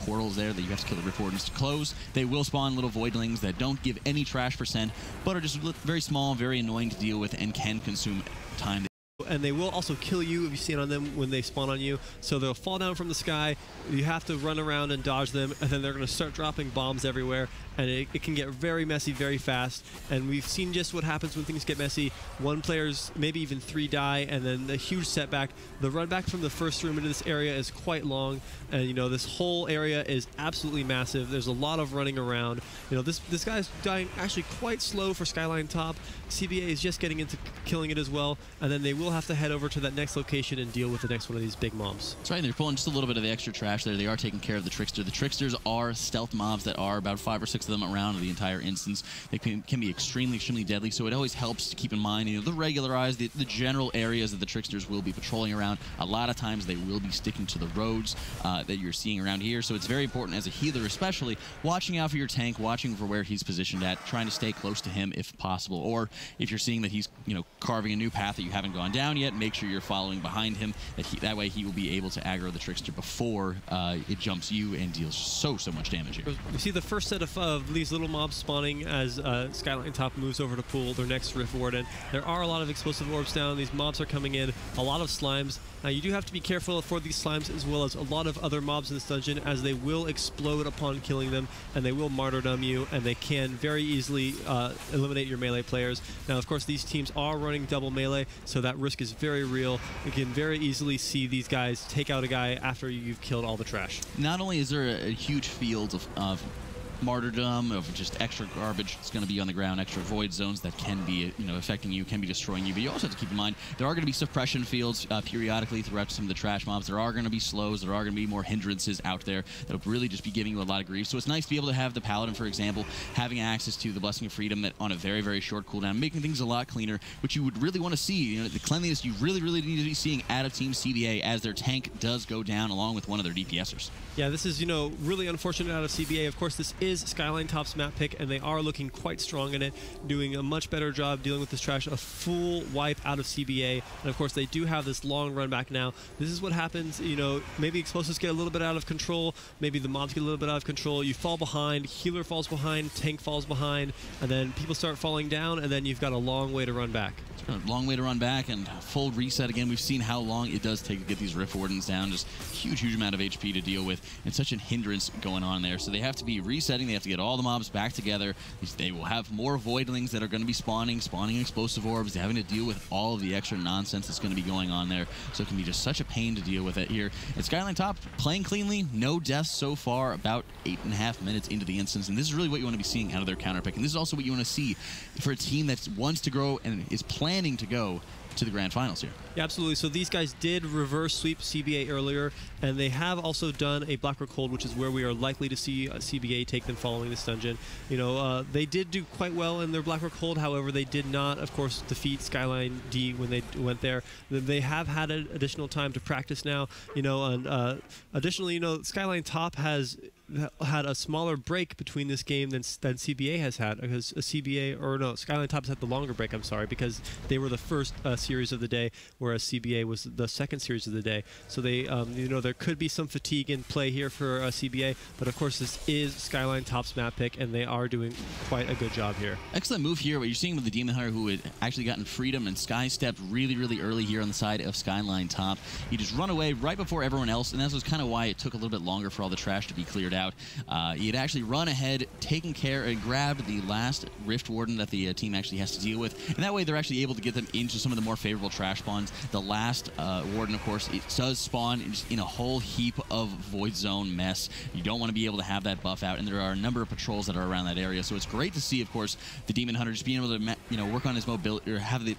portals there that you have to kill the Rift Wardens to close. They will spawn little voidlings that don't give any trash percent, but are just very small, very annoying to deal with, and can consume time. And they will also kill you if you stand on them when they spawn on you. So they'll fall down from the sky. You have to run around and dodge them, and then they're going to start dropping bombs everywhere. And it can get very messy very fast. And we've seen just what happens when things get messy. One player's, maybe even 3 die, and then a huge setback. The run back from the first room into this area is quite long. And, you know, this whole area is absolutely massive. There's a lot of running around. You know, this guy's dying actually quite slow for Skyline Top. CBA is just getting into killing it as well. And then they will have to head over to that next location and deal with the next one of these big mobs. That's right, they're pulling just a little bit of the extra trash there. They are taking care of the Trickster. The Tricksters are stealth mobs that are about 5 or 6 of them around the entire instance. They can be extremely deadly, so it always helps to keep in mind, you know, the regularized, the general areas that the Tricksters will be patrolling around. A lot of times they will be sticking to the roads that you're seeing around here, so it's very important as a healer especially, watching out for your tank, watching for where he's positioned at, trying to stay close to him if possible, or if you're seeing that he's, you know, carving a new path that you haven't gone down yet, make sure you're following behind him. That way he will be able to aggro the Trickster before it jumps you and deals so much damage here. We see the first set of these little mobs spawning as Skyline Top moves over to pull their next Rift Warden. There are a lot of explosive orbs down. These mobs are coming in. A lot of slimes. You do have to be careful for these slimes as well as a lot of other mobs in this dungeon, as they will explode upon killing them, and they will martyrdom you, and they can very easily eliminate your melee players. Now, of course, these teams are running double melee, so that risk is very real. You can very easily see these guys take out a guy after you've killed all the trash. Not only is there a huge field of martyrdom, of just extra garbage that's going to be on the ground, extra void zones that can be, you know, affecting you, can be destroying you, but you also have to keep in mind there are going to be suppression fields periodically throughout some of the trash mobs. There are going to be slows, there are going to be more hindrances out there that'll really just be giving you a lot of grief. So it's nice to be able to have the Paladin, for example, having access to the Blessing of Freedom that on a very short cooldown, making things a lot cleaner, which you would really want to see. You know, the cleanliness you really need to be seeing out of Team CBA as their tank does go down along with one of their DPSers. Yeah, this is, you know, really unfortunate out of CBA. Of course, this is Skyline Top's map pick, and they are looking quite strong in it, doing a much better job dealing with this trash. A full wipe out of CBA, and of course, they do have this long run back now. This is what happens, you know, maybe explosives get a little bit out of control, maybe the mobs get a little bit out of control, you fall behind, healer falls behind, tank falls behind, and then people start falling down, and then you've got a long way to run back. A long way to run back and full reset again. We've seen how long it does take to get these Rift Wardens down. Just huge amount of HP to deal with, and such a hindrance going on there. So they have to be resetting. They have to get all the mobs back together. They will have more voidlings that are going to be spawning explosive orbs. They're having to deal with all of the extra nonsense that's going to be going on there. So it can be just such a pain to deal with it here. And Skyline Top playing cleanly, no deaths so far, about 8.5 minutes into the instance. And this is really what you want to be seeing out of their counter pick. And this is also what you want to see for a team that wants to grow and is planning to go to the grand finals here. Yeah, absolutely. So these guys did reverse sweep CBA earlier, and they have also done a Blackrock hold, which is where we are likely to see CBA take them following this dungeon. You know, they did do quite well in their Blackrock hold. However, they did not, of course, defeat Skyline D when they went there. They have had an additional time to practice now. You know, and additionally, you know, Skyline Top has had a smaller break between this game than CBA has had, because Skyline Top's had the longer break, I'm sorry, because they were the first series of the day, whereas CBA was the second series of the day. So they, you know, there could be some fatigue in play here for CBA, but of course this is Skyline Top's map pick, and they are doing quite a good job here. Excellent move here. What you're seeing with the Demon Hunter, who had actually gotten freedom and sky stepped really early here on the side of Skyline Top. He just run away right before everyone else, and that was kind of why it took a little bit longer for all the trash to be cleared out. He had actually run ahead, taken care, and grabbed the last Rift Warden that the team actually has to deal with, and that way they're actually able to get them into some of the more favorable trash spawns. The last Warden, of course, it does spawn in a whole heap of Void Zone mess. You don't want to be able to have that buff out, and there are a number of patrols that are around that area, so it's great to see, of course, the Demon Hunter just being able to, you know, work on his mobility, or have the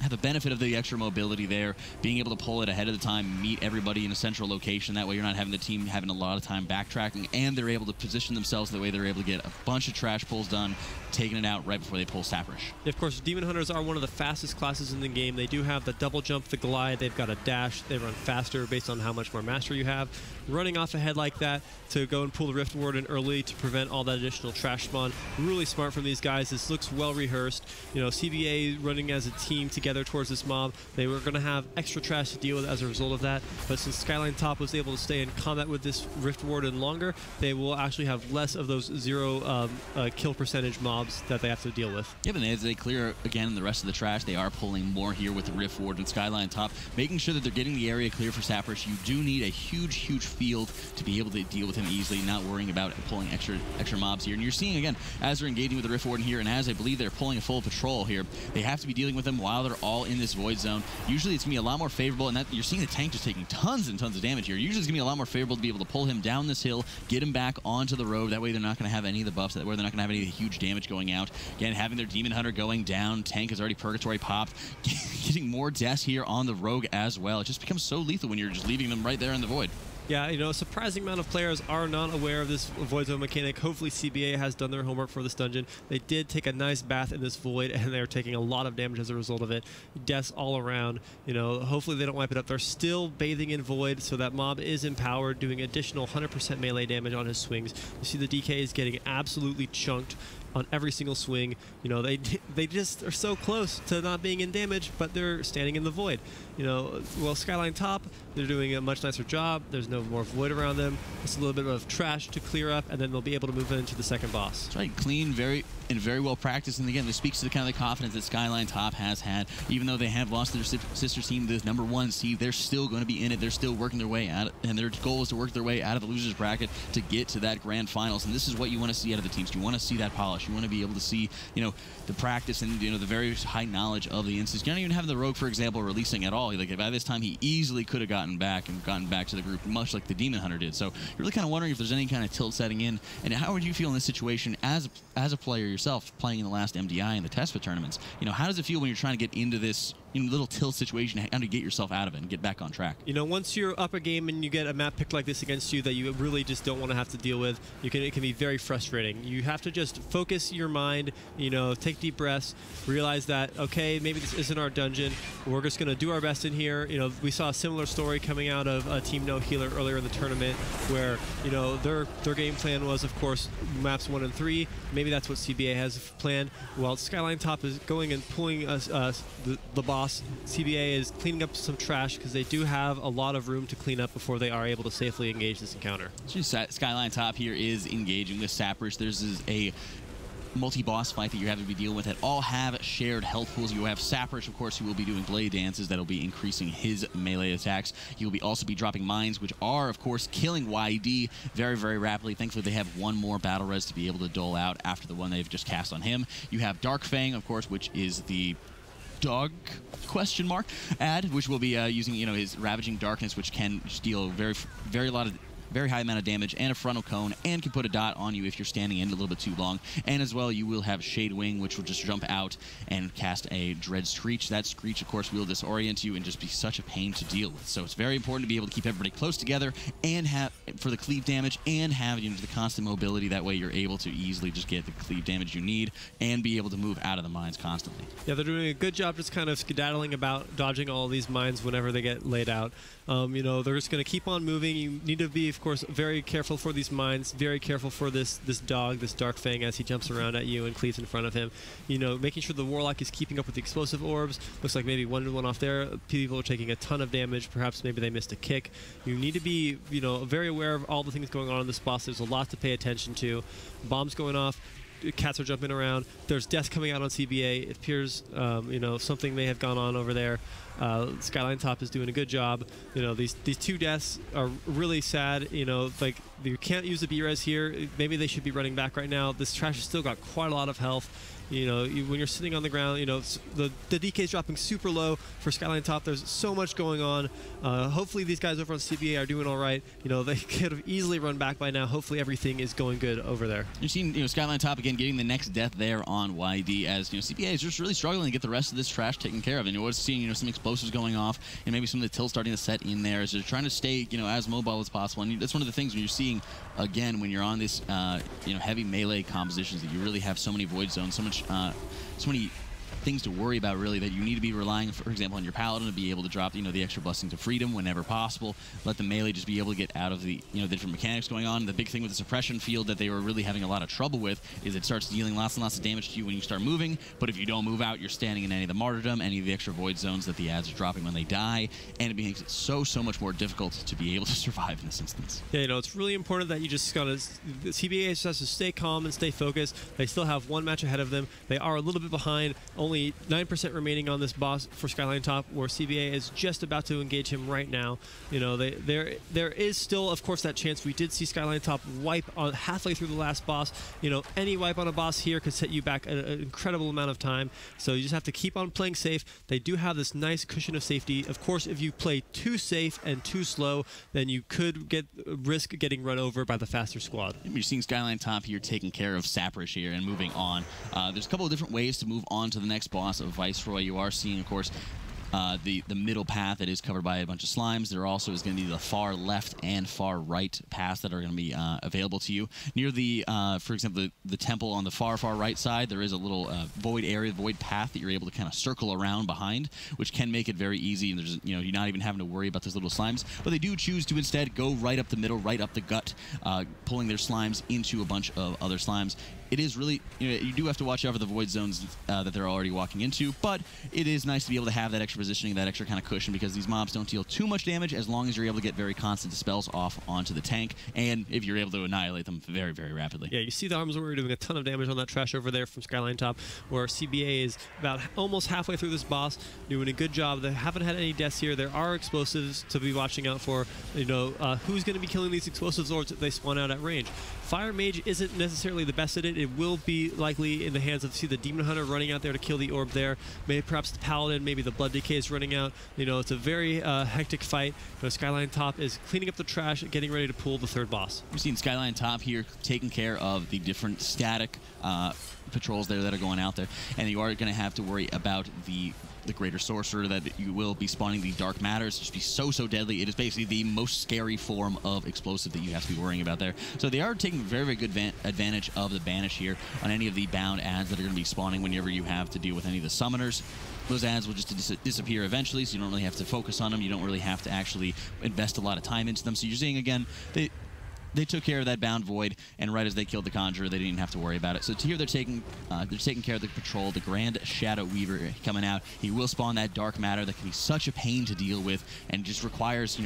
have the benefit of the extra mobility there, being able to pull it ahead of the time, meet everybody in a central location. That way you're not having the team having a lot of time backtracking, and they're able to position themselves the way they're able to get a bunch of trash pulls done, taking it out right before they pull Saprish. Of course, Demon Hunters are one of the fastest classes in the game. They do have the double jump, the glide, they've got a dash, they run faster based on how much more mastery you have. Running off ahead like that to go and pull the Rift Ward in early to prevent all that additional trash spawn. Really smart from these guys. This looks well rehearsed. You know, CBA running as a team together towards this mob. They were going to have extra trash to deal with as a result of that, but since Skyline Top was able to stay in combat with this Rift Warden longer, they will actually have less of those 0 kill percentage mobs that they have to deal with. Yeah, but as they clear again the rest of the trash, they are pulling more here with the Rift Ward and Skyline Top, making sure that they're getting the area clear for Saprish. You do need a huge, huge field to be able to deal with him easily, not worrying about pulling extra mobs here. And you're seeing, again, as they're engaging with the Rift Warden here, and as I believe they're pulling a full patrol here, they have to be dealing with them while they're all in this Void Zone. Usually it's going to be a lot more favorable, and that you're seeing the tank just taking tons and tons of damage here. Usually it's going to be a lot more favorable to be able to pull him down this hill, get him back onto the road. That way they're not going to have any of the buffs, that way they're not going to have any of the huge damage going out. Again, having their Demon Hunter going down, tank has already Purgatory popped, getting more deaths here on the Rogue as well. It just becomes so lethal when you're just leaving them right there in the Void. Yeah, you know, a surprising amount of players are not aware of this Void Zone mechanic. Hopefully CBA has done their homework for this dungeon. They did take a nice bath in this Void, and they're taking a lot of damage as a result of it. Deaths all around. You know, hopefully they don't wipe it up. They're still bathing in Void, so that mob is empowered, doing additional 100% melee damage on his swings. You see the DK is getting absolutely chunked on every single swing. You know, they just are so close to not being in damage, but they're standing in the Void. You know, well, Skyline Top, they're doing a much nicer job. There's no more Void around them. It's a little bit of trash to clear up, and then they'll be able to move into the second boss. That's right, clean, very well practiced, and again, this speaks to the kind of the confidence that Skyline Top has had. Even though they have lost their sister team, the #1 seed, they're still going to be in it. They're still working their way out, and their goal is to work their way out of the losers bracket to get to that grand finals. And this is what you want to see out of the teams. You want to see that polish. You want to be able to see, you know, the practice and, you know, the very high knowledge of the instance. You don't even have the Rogue, for example, releasing at all. Like, by this time, he easily could have gotten back to the group, much like the Demon Hunter did. So you're really kind of wondering if there's any kind of tilt setting in. And how would you feel in this situation as a player yourself, playing in the last MDI and the TESFA tournaments? You know, how does it feel when you're trying to get into this, you know, little tilt situation? How do you get yourself out of it and get back on track? You know, once you're up a game and you get a map picked like this against you that you really just don't want to have to deal with, it can be very frustrating. You have to just focus your mind, you know, take deep breaths, realize that, okay, maybe this isn't our dungeon. We're just going to do our best in here. You know, we saw a similar story coming out of Team No Healer earlier in the tournament where, you know, their game plan was, of course, maps 1 and 3. Maybe that's what CBA has planned. While Skyline Top is going and pulling the boss, CBA is cleaning up some trash because they do have a lot of room to clean up before they are able to safely engage this encounter. Skyline Top here is engaging with Saprish. There's a multi-boss fight that you're having to be dealing with that all have shared health pools. You have Saprish, of course, who will be doing blade dances that'll be increasing his melee attacks. You'll also be dropping mines, which are, of course, killing YD very, very rapidly. Thankfully, they have one more battle res to be able to dole out after the one they've just cast on him. You have Dark Fang, of course, which is the dog question mark ad, which will be using, you know, his Ravaging Darkness, which can deal very high amount of damage, and a frontal cone, and can put a dot on you if you're standing in a little bit too long. And as well, you will have Shade Wing, which will just jump out and cast a Dread Screech. That Screech, of course, will disorient you and just be such a pain to deal with. So it's very important to be able to keep everybody close together and have, for the cleave damage, and have, you know, the constant mobility. That way you're able to easily just get the cleave damage you need and be able to move out of the mines constantly. Yeah, they're doing a good job just kind of skedaddling about, dodging all these mines whenever they get laid out. You know, they're just going to keep on moving. You need to be, of course, very careful for these mines, very careful for this dog, this Dark Fang, as he jumps around at you and cleaves in front of him. You know, making sure the Warlock is keeping up with the explosive orbs. Looks like maybe one off there. People are taking a ton of damage. Perhaps maybe they missed a kick. You need to be, you know, very aware of all the things going on in this boss. There's a lot to pay attention to. Bombs going off. Cats are jumping around. There's deaths coming out on CBA. It appears, you know, something may have gone on over there. Skyline Top is doing a good job. You know, these two deaths are really sad. You know, like, you can't use the B-res here. Maybe they should be running back right now. This trash has still got quite a lot of health. when you're sitting on the ground, the DK is dropping super low for Skyline top. There's so much going on. Hopefully these guys over on CBA are doing all right. They could have easily run back by now. Hopefully everything is going good over there. You've seen Skyline top again getting the next death there on YD as CBA is just really struggling to get the rest of this trash taken care of. And we're seeing some explosives going off and maybe some of the tills starting to set in there as they're trying to stay as mobile as possible. And that's one of the things when you're seeing again when you're on this heavy melee compositions that you really have so many void zones, so many things to worry about really that you need to be relying, for example, on your Paladin to be able to drop the extra blessings of freedom whenever possible. Let the melee just be able to get out of the the different mechanics going on. The big thing with the suppression field that they were really having a lot of trouble with is it starts dealing lots and lots of damage to you when you start moving, but if you don't move out, you're standing in any of the martyrdom, any of the extra void zones that the ads are dropping when they die, and it makes it so much more difficult to be able to survive in this instance. Yeah, it's really important that you just gotta, the CBA just has to stay calm and stay focused. They still have one match ahead of them. They are a little bit behind, only 9% remaining on this boss for Skyline top, where CBA is just about to engage him right now. There is still, of course, that chance. We did see Skyline top wipe on halfway through the last boss. Any wipe on a boss here could set you back an incredible amount of time. So you just have to keep on playing safe. They do have this nice cushion of safety. Of course, if you play too safe and too slow, then you could risk getting run over by the faster squad. You're seeing Skyline top here taking care of Saprish here and moving on. There's a couple of different ways to move on to the next boss of Viceroy. You are seeing, of course, the middle path that is covered by a bunch of slimes. There also is going to be the far left and far right paths that are going to be available to you. Near the, for example, the temple on the far right side, there is a little void area, void path that you're able to kind of circle around behind, which can make it very easy. And there's, you're not even having to worry about those little slimes. But they do choose to instead go right up the middle, right up the gut, pulling their slimes into a bunch of other slimes. It is really, you do have to watch out for the void zones that they're already walking into, but it is nice to be able to have that extra positioning, that extra kind of cushion, because these mobs don't deal too much damage as long as you're able to get very constant dispels off onto the tank, and if you're able to annihilate them very, very rapidly. Yeah, you see the arms were doing a ton of damage on that trash over there from Skyline top, where CBA is about almost halfway through this boss, doing a good job. They haven't had any deaths here. There are explosives to be watching out for. Who's going to be killing these explosives, or they spawn out at range. Fire Mage isn't necessarily the best at it. It will be likely in the hands of, the Demon Hunter running out there to kill the orb there. Maybe perhaps the Paladin, maybe the Blood Decay is running out. It's a very hectic fight. Skyline top is cleaning up the trash, getting ready to pull the third boss. We've seen Skyline top here taking care of the different static patrols there that are going out there, and you are going to have to worry about the Greater Sorcerer that you will be spawning the Dark Matter. It's just be so deadly. It is basically the most scary form of explosive that you have to be worrying about there. So they are taking very good advantage of the Banish here on any of the bound ads that are going to be spawning whenever you have to deal with any of the summoners. Those ads will just disappear eventually, so you don't really have to focus on them. You don't really have to actually invest a lot of time into them. So you're seeing, again, they took care of that bound void, and right as they killed the Conjurer, they didn't even have to worry about it. So here they're taking care of the patrol, the Grand Shadow Weaver coming out. He will spawn that Dark Matter that can be such a pain to deal with, and just requires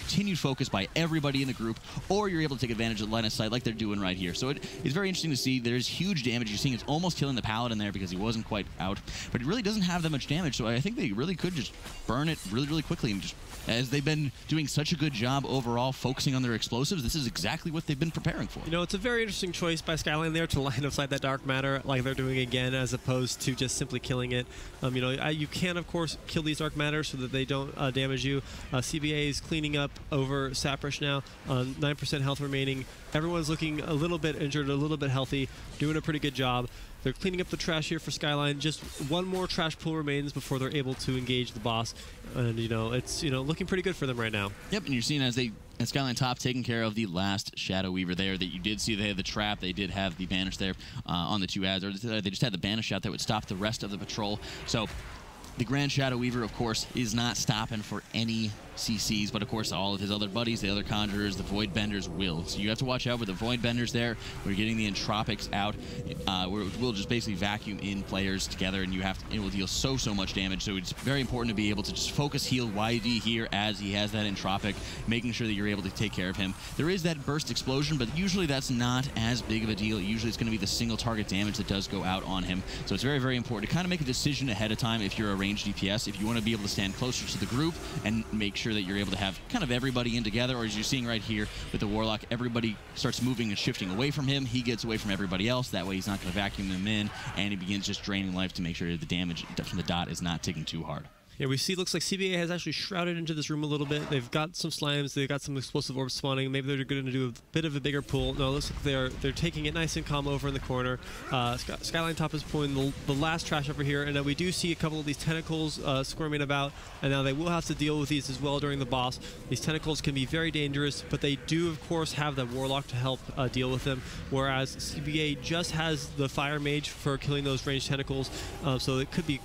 continued focus by everybody in the group, or you're able to take advantage of the line of sight like they're doing right here. So it's very interesting to see. There's huge damage. You're seeing it's almost killing the Paladin there because he wasn't quite out, but it really doesn't have that much damage. So I think they really could just burn it really quickly, and just, as they've been doing such a good job overall focusing on their explosives, this is exactly what they've been preparing for. It's a very interesting choice by Skyline there to line of sight that Dark Matter like they're doing again, as opposed to just simply killing it. You can, of course, kill these Dark Matter so that they don't damage you. CBA is cleaning up over Saprish now, 9% health remaining. Everyone's looking a little bit injured, a little bit healthy, doing a pretty good job. They're cleaning up the trash here for Skyline. Just one more trash pool remains before they're able to engage the boss. And, it's, looking pretty good for them right now. Yep, and you're seeing as Skyline top taking care of the last Shadow Weaver there that you did see. They had the trap. They did have the Banish there on the two ads. Or they just had the Banish shot that would stop the rest of the patrol. So the Grand Shadow Weaver, of course, is not stopping for any CCs, but of course all of his other buddies, the other Conjurers, the Void Benders will. So you have to watch out with the Void Benders there. We're getting the Entropics out. We'll just basically vacuum in players together, and it will deal so much damage. So it's very important to be able to just focus heal YD here as he has that Entropic, making sure that you're able to take care of him. There is that burst explosion, but usually that's not as big of a deal. Usually it's going to be the single target damage that does go out on him. So it's very important to kind of make a decision ahead of time if you're a ranged DPS, if you want to be able to stand closer to the group and make sure sure that you're able to have kind of everybody in together, or as you're seeing right here with the Warlock, everybody starts moving and shifting away from him. He gets away from everybody else. That way he's not going to vacuum them in, and he begins just draining life to make sure the damage from the dot is not ticking too hard. Yeah, we see it looks like CBA has actually shrouded into this room a little bit. They've got some slimes, they've got some explosive orbs spawning. Maybe they're going to do a bit of a bigger pool. No, it looks like they're taking it nice and calm over in the corner. Skyline Top is pulling the last trash over here, and now we do see a couple of these tentacles squirming about, and now they will have to deal with these as well during the boss. These tentacles can be very dangerous, but they do, of course, have the Warlock to help deal with them, whereas CBA just has the Fire Mage for killing those ranged tentacles, so it could be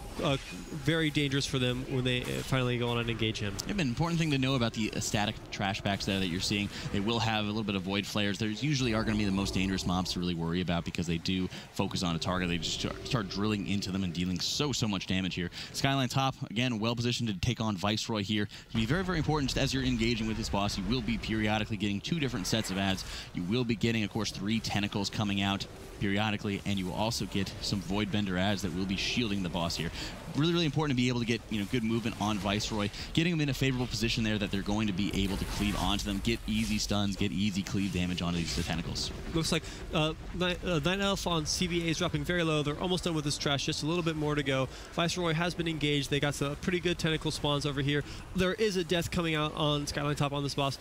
very dangerous for them when they finally go on and engage him. Yeah, an important thing to know about the static trash packs there that you're seeing, they will have a little bit of void flares. They usually are going to be the most dangerous mobs to really worry about because they do focus on a target. They just start drilling into them and dealing so much damage here. Skyline Top, again, well positioned to take on Viceroy here. It can be very important just as you're engaging with this boss. You will be periodically getting 2 different sets of ads. You will be getting, of course, 3 tentacles coming out periodically, and you will also get some Voidbender ads that will be shielding the boss here. Really important to be able to get good movement on Viceroy, getting them in a favorable position there that they're going to be able to cleave onto them, get easy stuns, get easy cleave damage onto these tentacles. Looks like Night Elf on CBA is dropping very low. They're almost done with this trash, just a little bit more to go. Viceroy has been engaged. They got some pretty good tentacle spawns over here. There is a death coming out on Skyline Top on this boss.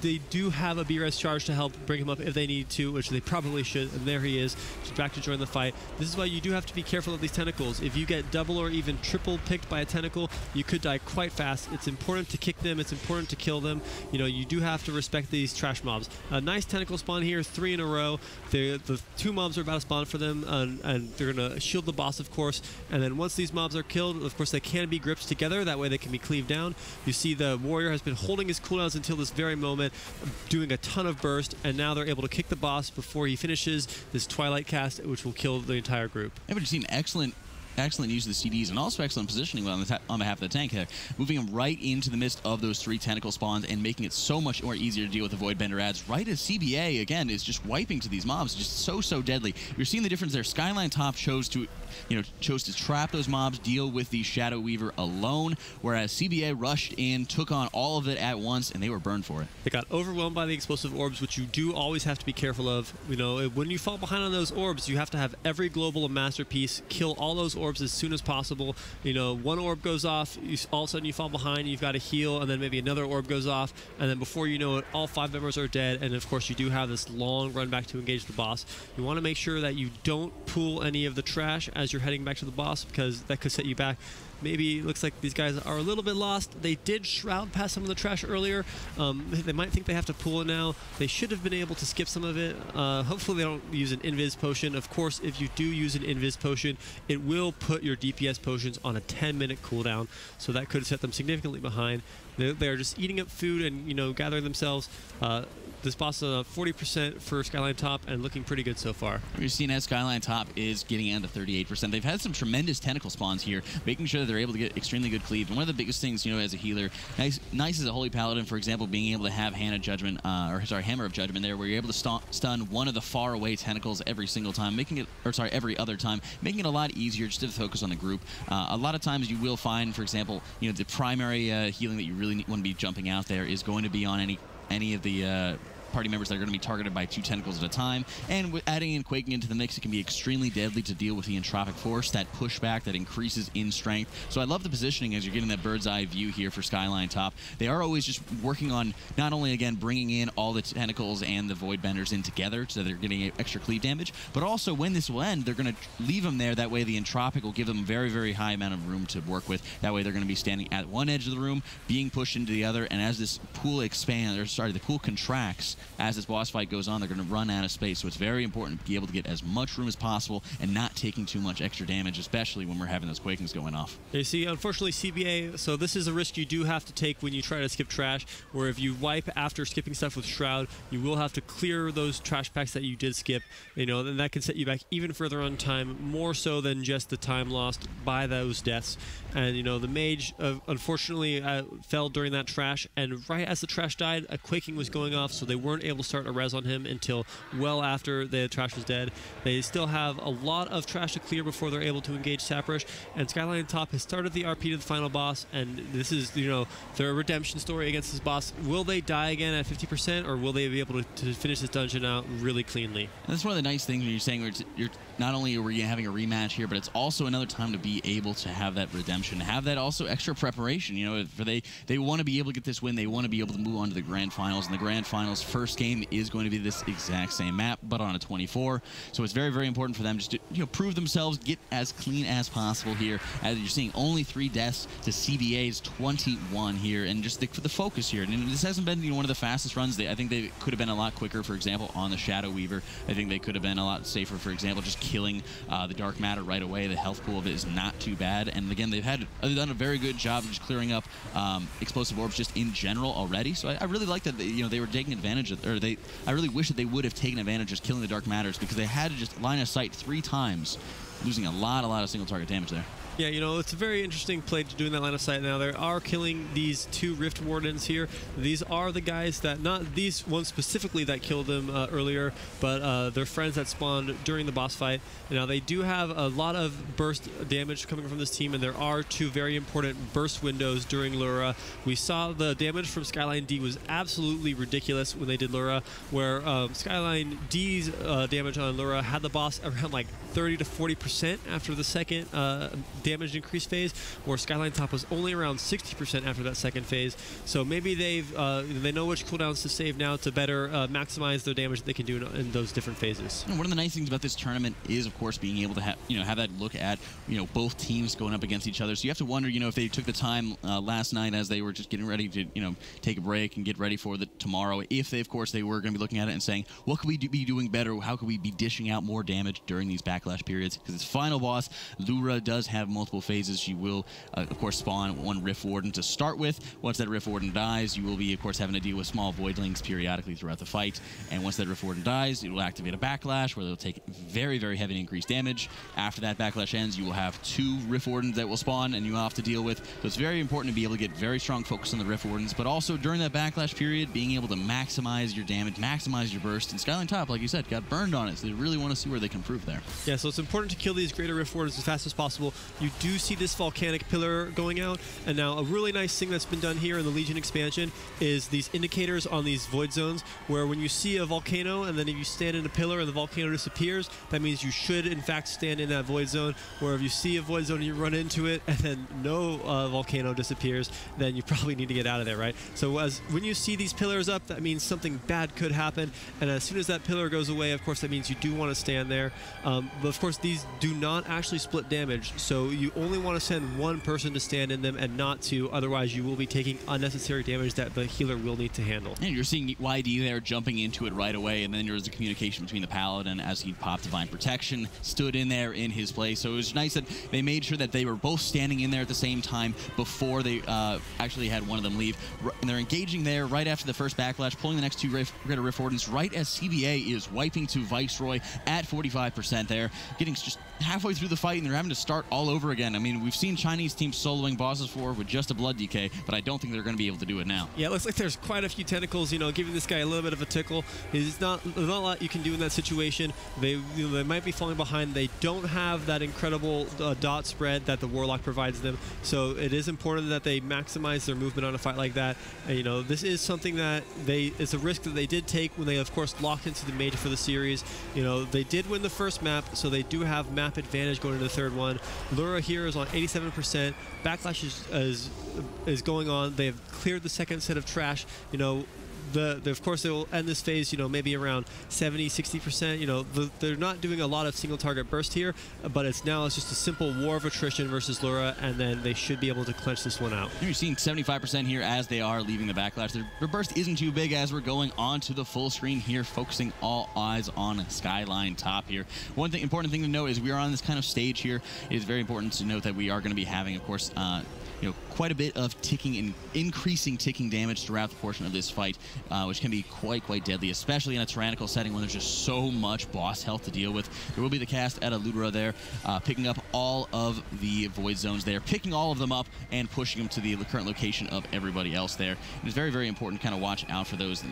They do have a B-res charge to help bring him up if they need to, which they probably should, and there he is, just back to join the fight. This is why you do have to be careful of these tentacles. If you get double or even triple picked by a tentacle, you could die quite fast. It's important to kick them. It's important to kill them. You do have to respect these trash mobs. A nice tentacle spawn here, 3 in a row. The 2 mobs are about to spawn for them, and they're going to shield the boss, of course. And then once these mobs are killed, of course, they can be gripped together. That way they can be cleaved down. You see the warrior has been holding his cooldowns until this very moment, doing a ton of burst, and now they're able to kick the boss before he finishes this Twilight cast, which will kill the entire group. I've seen excellent use of the CDs and also excellent positioning on behalf of the tank there, moving him right into the midst of those 3 tentacle spawns and making it so much more easier to deal with the Voidbender ads, right as CBA, again, is just wiping to these mobs, just so deadly. You're seeing the difference there. Skyline Top chose to trap those mobs, deal with the Shadow Weaver alone, whereas CBA rushed in, took on all of it at once, and they were burned for it. They got overwhelmed by the explosive orbs, which you do always have to be careful of. When you fall behind on those orbs, you have to have every global a masterpiece, kill all those orbs as soon as possible. 1 orb goes off, all of a sudden you fall behind, you've got to heal, and then maybe another orb goes off, and then before you know it, all 5 members are dead, and of course you do have this long run back to engage the boss. You want to make sure that you don't pool any of the trash as you're heading back to the boss, because that could set you back. Maybe it looks like these guys are a little bit lost. They did shroud past some of the trash earlier. They might think they have to pull it now. They should have been able to skip some of it. Hopefully they don't use an invis potion. Of course, if you do use an invis potion, it will put your DPS potions on a 10-minute cooldown, so that could set them significantly behind. They're just eating up food and gathering themselves. This boss is 40% for Skyline Top and looking pretty good so far. We're seeing as Skyline Top is getting down to 38%. They've had some tremendous tentacle spawns here, making sure that they're able to get extremely good cleave. And one of the biggest things, as a healer, nice as a Holy Paladin, for example, being able to have Hammer of Judgment there, where you're able to stun one of the far away tentacles every single time, every other time, making it a lot easier just to focus on the group. A lot of times you will find, for example, the primary healing that you really want to be jumping out there is going to be on any of the party members that are going to be targeted by 2 tentacles at a time, and with adding in Quaking into the mix, it can be extremely deadly to deal with the entropic force, that pushback that increases in strength. So I love the positioning as you're getting that bird's eye view here for Skyline Top. They are always just working on not only, again, bringing in all the tentacles and the Voidbenders in together so they're getting extra cleave damage, but also when this will end, they're going to leave them there. That way the entropic will give them a very high amount of room to work with. That way they're going to be standing at one edge of the room, being pushed into the other, and as this pool the pool contracts, as this boss fight goes on, they're going to run out of space. So it's very important to be able to get as much room as possible and not taking too much extra damage, especially when we're having those Quakings going off. You see, unfortunately, CBA, so this is a risk you do have to take when you try to skip trash, where if you wipe after skipping stuff with Shroud, you will have to clear those trash packs that you did skip, and that can set you back even further on time, more so than just the time lost by those deaths. And, the Mage, unfortunately, fell during that trash, and right as the trash died, a Quaking was going off, so they were weren't able to start a res on him until well after the trash was dead. They still have a lot of trash to clear before they're able to engage Saprish, and Skyline Top has started the RP to the final boss, and this is, you know, their redemption story against this boss. Will they die again at 50%, or will they be able to finish this dungeon out really cleanly? And that's one of the nice things when you're saying you're not only are we having a rematch here, but it's also another time to be able to have that redemption, have that also extra preparation. You know, for they want to be able to get this win, they want to be able to move on to the grand finals, and the grand finals first game is going to be this exact same map, but on a 24. So it's very, very important for them just to, you know, prove themselves, get as clean as possible here. As you're seeing, only 3 deaths to CBA's 21 here, and just the focus here. And this hasn't been, you know, one of the fastest runs. I think they could have been a lot quicker. For example, on the Shadow Weaver, I think they could have been a lot safer. For example, just killing the Dark Matter right away. The health pool of it is not too bad. And again, they've done a very good job of just clearing up explosive orbs just in general already. So I really like that they were taking advantage of, or I really wish that they would have taken advantage of killing the Dark Matters, because they had to just line of sight 3 times, losing a lot of single target damage there. Yeah, you know, it's a very interesting play to doing that line of sight. Now, they are killing these 2 Rift Wardens here. These are the guys that, not these ones specifically that killed them earlier, but they're friends that spawned during the boss fight. Now, they do have a lot of burst damage coming from this team, and there are 2 very important burst windows during Lura. We saw the damage from Skyline D was absolutely ridiculous when they did Lura, where Skyline D's damage on Lura had the boss around like 30 to 40% after the second damage increase phase, where Skyline Top was only around 60% after that second phase. So maybe they know which cooldowns to save now to better maximize their damage that they can do in those different phases. And one of the nice things about this tournament is, of course, being able to have that look at both teams going up against each other. So you have to wonder, if they took the time last night as they were just getting ready to take a break and get ready for the tomorrow, if they, of course, they were going to be looking at it and saying, what could we be doing better? How could we be dishing out more damage during these backlash periods? Because its final boss, Lura, does have multiple phases. She will, of course, spawn 1 Rift Warden to start with. Once that Rift Warden dies, you will be, of course, having to deal with small Voidlings periodically throughout the fight. And once that Rift Warden dies, it will activate a backlash where they'll take very, very heavy increased damage. After that backlash ends, you will have 2 Rift Wardens that will spawn and you will have to deal with. So it's very important to be able to get very strong focus on the Rift Wardens, but also during that backlash period, being able to maximize your damage, maximize your burst. And Skyline Top, like you said, got burned on it, so they really want to see where they can improve there. Yeah, so it's important to kill these greater Rift Wardens as fast as possible. You do see this volcanic pillar going out, and now a really nice thing that's been done here in the Legion expansion is these indicators on these void zones, where when you see a volcano and then if you stand in a pillar and the volcano disappears, that means you should in fact stand in that void zone. Where if you see a void zone and you run into it and then no volcano disappears, then you probably need to get out of there, right? So when you see these pillars up, that means something bad could happen, and as soon as that pillar goes away, of course that means you do want to stand there. But of course these do not actually split damage, so you only want to send 1 person to stand in them and not 2, otherwise you will be taking unnecessary damage that the healer will need to handle. And you're seeing YD there jumping into it right away, and then there's a communication between the Paladin as he popped Divine Protection, stood in there in his place. So it was nice that they made sure that they were both standing in there at the same time before they actually had one of them leave. And they're engaging there right after the first backlash, pulling the next 2 Greater Rift Wardens right as CBA is wiping to Viceroy at 45% there, getting just halfway through the fight, and they're having to start all over again. I mean, we've seen Chinese teams soloing bosses before with just a blood DK, but I don't think they're going to be able to do it now. Yeah, it looks like there's quite a few tentacles, giving this guy a little bit of a tickle. There's not a lot you can do in that situation. They might be falling behind. They don't have that incredible dot spread that the Warlock provides them, so it is important that they maximize their movement on a fight like that. And, this is something that it's a risk that they did take when they, of course, locked into the Mage for the series. They did win the first map, so they do have map advantage going into the third one. Lura here is on 87%. Backlash is going on. They have cleared the second set of trash. Of course, they will end this phase, maybe around 70, 60%. They're not doing a lot of single target burst here, but it's just a simple war of attrition versus Lura, and then they should be able to clench this one out. You're seeing 75% here as they are leaving the backlash. Their burst isn't too big as we're going on to the full screen here, focusing all eyes on Skyline Top here. One important thing to note is we are on this kind of stage here. It is very important to note that we are going to be having, of course, quite a bit of ticking and increasing ticking damage throughout the portion of this fight, which can be quite deadly, especially in a Tyrannical setting when there's just so much boss health to deal with. There will be the cast at Ludra there, picking up all of the Void Zones there, picking all of them up and pushing them to the current location of everybody else there. And it's very important to kind of watch out for those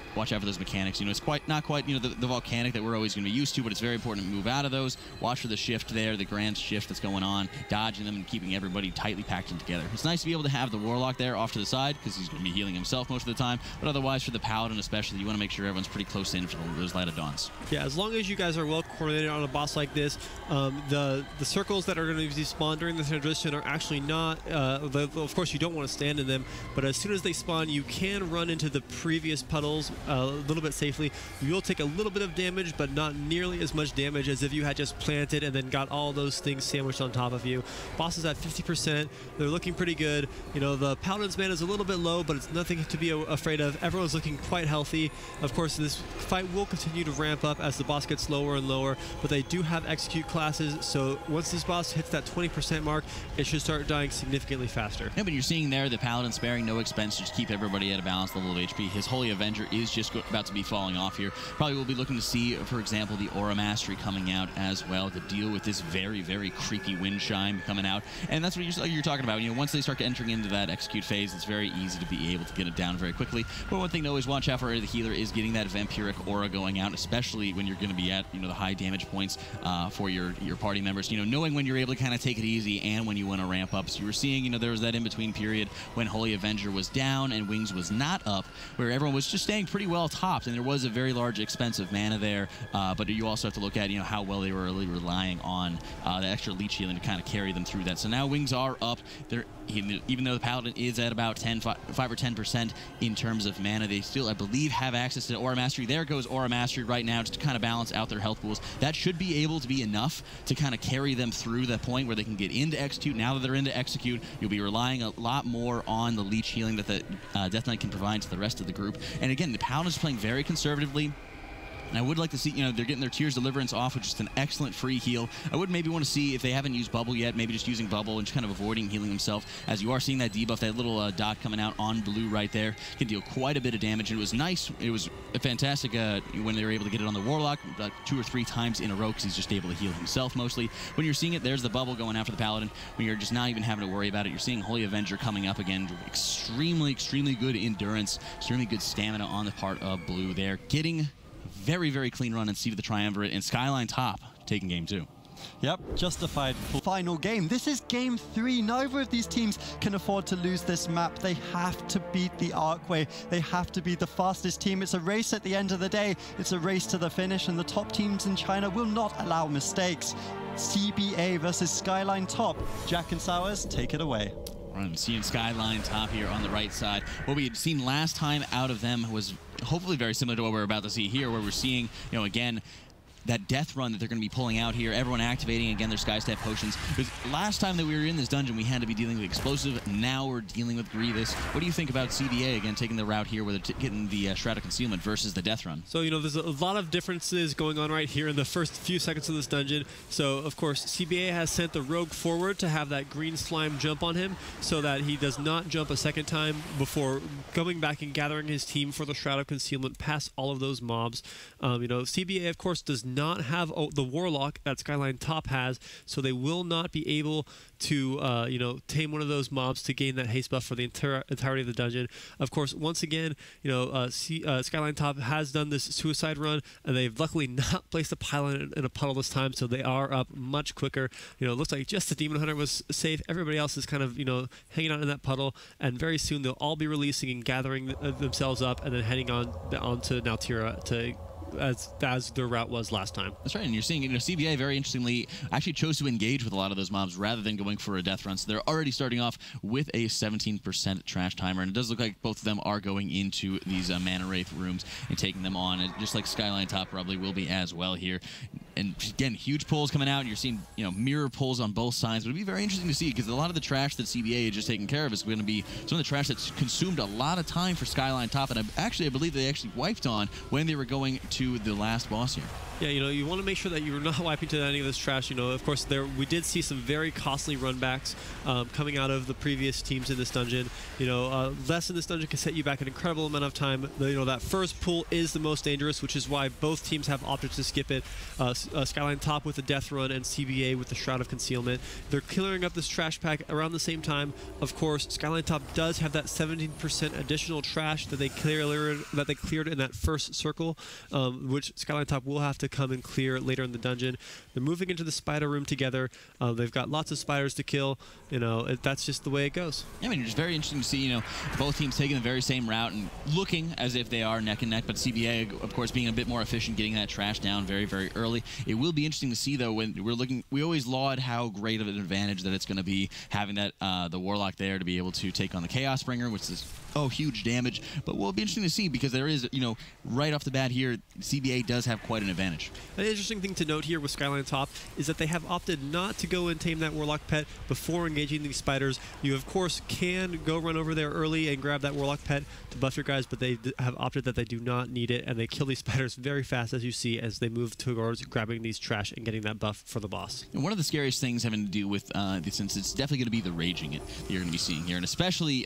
mechanics. You know, it's not quite, you know, the volcanic that we're always going to be used to, but it's very important to move out of those. Watch for the shift there, the grand shift that's going on, dodging them and keeping everybody tightly packed in together. It's nice to be able to have the Warlock there off to the side because he's going to be healing himself most of the time, but otherwise for the Paladin especially, you want to make sure everyone's pretty close in for those Light of Dawns. Yeah, as long as you guys are well coordinated on a boss like this, the circles that are going to be spawned during the transition are actually not, of course you don't want to stand in them, but as soon as they spawn, you can run into the previous puddles a little bit safely. You will take a little bit of damage, but not nearly as much damage as if you had just planted and then got all those things sandwiched on top of you. Boss is at 50%. They're looking pretty good. You know, the Paladin's mana is a little bit low, but it's nothing to be afraid of. Everyone's looking quite healthy. Of course, this fight will continue to ramp up as the boss gets lower and lower, but they do have execute classes, so once this boss hits that 20% mark, it should start dying significantly faster. Yeah, but you're seeing there the Paladin sparing no expense to just keep everybody at a balanced level of HP. His Holy Avenger is just about to be falling off here. Probably will be looking to see, for example, the Aura Mastery coming out as well to deal with this very creepy wind chime coming out. And that's what you're talking about. You know, once they start entering into that execute phase, it's very easy to be able to get it down very quickly. But one thing to always watch out for the healer is getting that Vampiric Aura going out, especially when you're going to be at, you know, the high damage points for your party members. You know, knowing when you're able to kind of take it easy and when you want to ramp up. So you were seeing, you know, there was that in-between period when Holy Avenger was down and Wings was not up, where everyone was just staying pretty well topped, and there was a very large expensive mana there, but you also have to look at, you know, how well they were really relying on the extra leech healing to kind of carry them through that. So now Wings are up. They're, even though the Paladin is at about 5 or 10% in terms of mana, they still, I believe, have access to Aura Mastery. There goes Aura Mastery right now just to kind of balance out their health pools. That should be able to be enough to kind of carry them through the point where they can get into Execute. Now that they're into Execute, you'll be relying a lot more on the leech healing that the Death Knight can provide to the rest of the group. And again, the Paladin is playing very conservatively. And I would like to see, you know, they're getting their Tears Deliverance off, which is an excellent free heal. I would maybe want to see if they haven't used Bubble yet, maybe just using Bubble and just kind of avoiding healing himself. As you are seeing that debuff, that little dot coming out on blue right there, can deal quite a bit of damage. And it was nice. It was fantastic when they were able to get it on the Warlock 2 or 3 times in a row because he's just able to heal himself mostly. When you're seeing it, there's the Bubble going after the Paladin. When you're just not even having to worry about it, you're seeing Holy Avenger coming up again. Extremely good endurance, extremely good stamina on the part of blue there. Getting very clean run and see the Triumvirate and Skyline top taking game 2. Yep, justified final game. This is game 3. Neither of these teams can afford to lose this map. They have to beat the Arcway. They have to be the fastest team. It's a race at the end of the day. It's a race to the finish, and the top teams in China will not allow mistakes. CBA versus Skyline top. Jack and Sowers, take it away. I'm seeing Skyline top here on the right side. What we had seen last time out of them was hopefully very similar to what we're about to see here, where we're seeing, you know, again, that death run that they're going to be pulling out here, everyone activating again their Sky Step potions. Because last time that we were in this dungeon, we had to be dealing with Explosive. Now we're dealing with Grievous. What do you think about CBA again taking the route here where they're getting the Shroud of Concealment versus the death run? So, you know, there's a lot of differences going on right here in the first few seconds of this dungeon. So, of course, CBA has sent the Rogue forward to have that green slime jump on him so that he does not jump a second time before coming back and gathering his team for the Shroud of Concealment past all of those mobs. You know, CBA, of course, does not have the Warlock that Skyline top has, so they will not be able to, you know, tame one of those mobs to gain that haste buff for the entirety of the dungeon. Of course, once again, you know, Skyline top has done this suicide run, and they've luckily not placed a Paladin in a puddle this time, so they are up much quicker. You know, it looks like just the Demon Hunter was safe. Everybody else is kind of, you know, hanging out in that puddle, and very soon they'll all be releasing and gathering themselves up, and then heading on to Nautira to as their route was last time. That's right, and you're seeing, you know, CBA very interestingly actually chose to engage with a lot of those mobs rather than going for a death run. So they're already starting off with a 17% trash timer, and it does look like both of them are going into these Mana Wraith rooms and taking them on, and just like Skyline top probably will be as well here. And again, huge pulls coming out, and you're seeing, you know, mirror pulls on both sides. But it'll be very interesting to see, because a lot of the trash that CBA is just taking care of is going to be some of the trash that's consumed a lot of time for Skyline Top, and I believe they actually wiped on when they were going to the last boss here. Yeah, you know, you want to make sure that you're not wiping to any of this trash. You know, of course, we did see some very costly runbacks coming out of the previous teams in this dungeon. You know, less in this dungeon can set you back an incredible amount of time. You know, that first pull is the most dangerous, which is why both teams have opted to skip it. Skyline Top with the Death Run and CBA with the Shroud of Concealment. They're clearing up this trash pack around the same time. Of course, Skyline Top does have that 17% additional trash that they cleared in that first circle, which Skyline Top will have to come and clear later in the dungeon. They're moving into the spider room together. They've got lots of spiders to kill. You know, that's just the way it goes. Yeah, I mean, it's very interesting to see, you know, both teams taking the very same route and looking as if they are neck and neck, but CBA, of course, being a bit more efficient, getting that trash down very, very early. It will be interesting to see, though, when we're looking, we always laud how great of an advantage that it's going to be having that the Warlock there to be able to take on the Chaos Bringer, which is huge damage. But will be interesting to see, because there is, you know, right off the bat here, CBA does have quite an advantage. An interesting thing to note here with Skyline Top is that they have opted not to go and tame that Warlock pet before engaging these spiders. You, of course, can go run over there early and grab that Warlock pet to buff your guys, but they have opted that they do not need it, and they kill these spiders very fast, as you see, as they move towards grabbing these trash and getting that buff for the boss. And one of the scariest things having to do with since it's definitely going to be the raging that you're going to be seeing here, and especially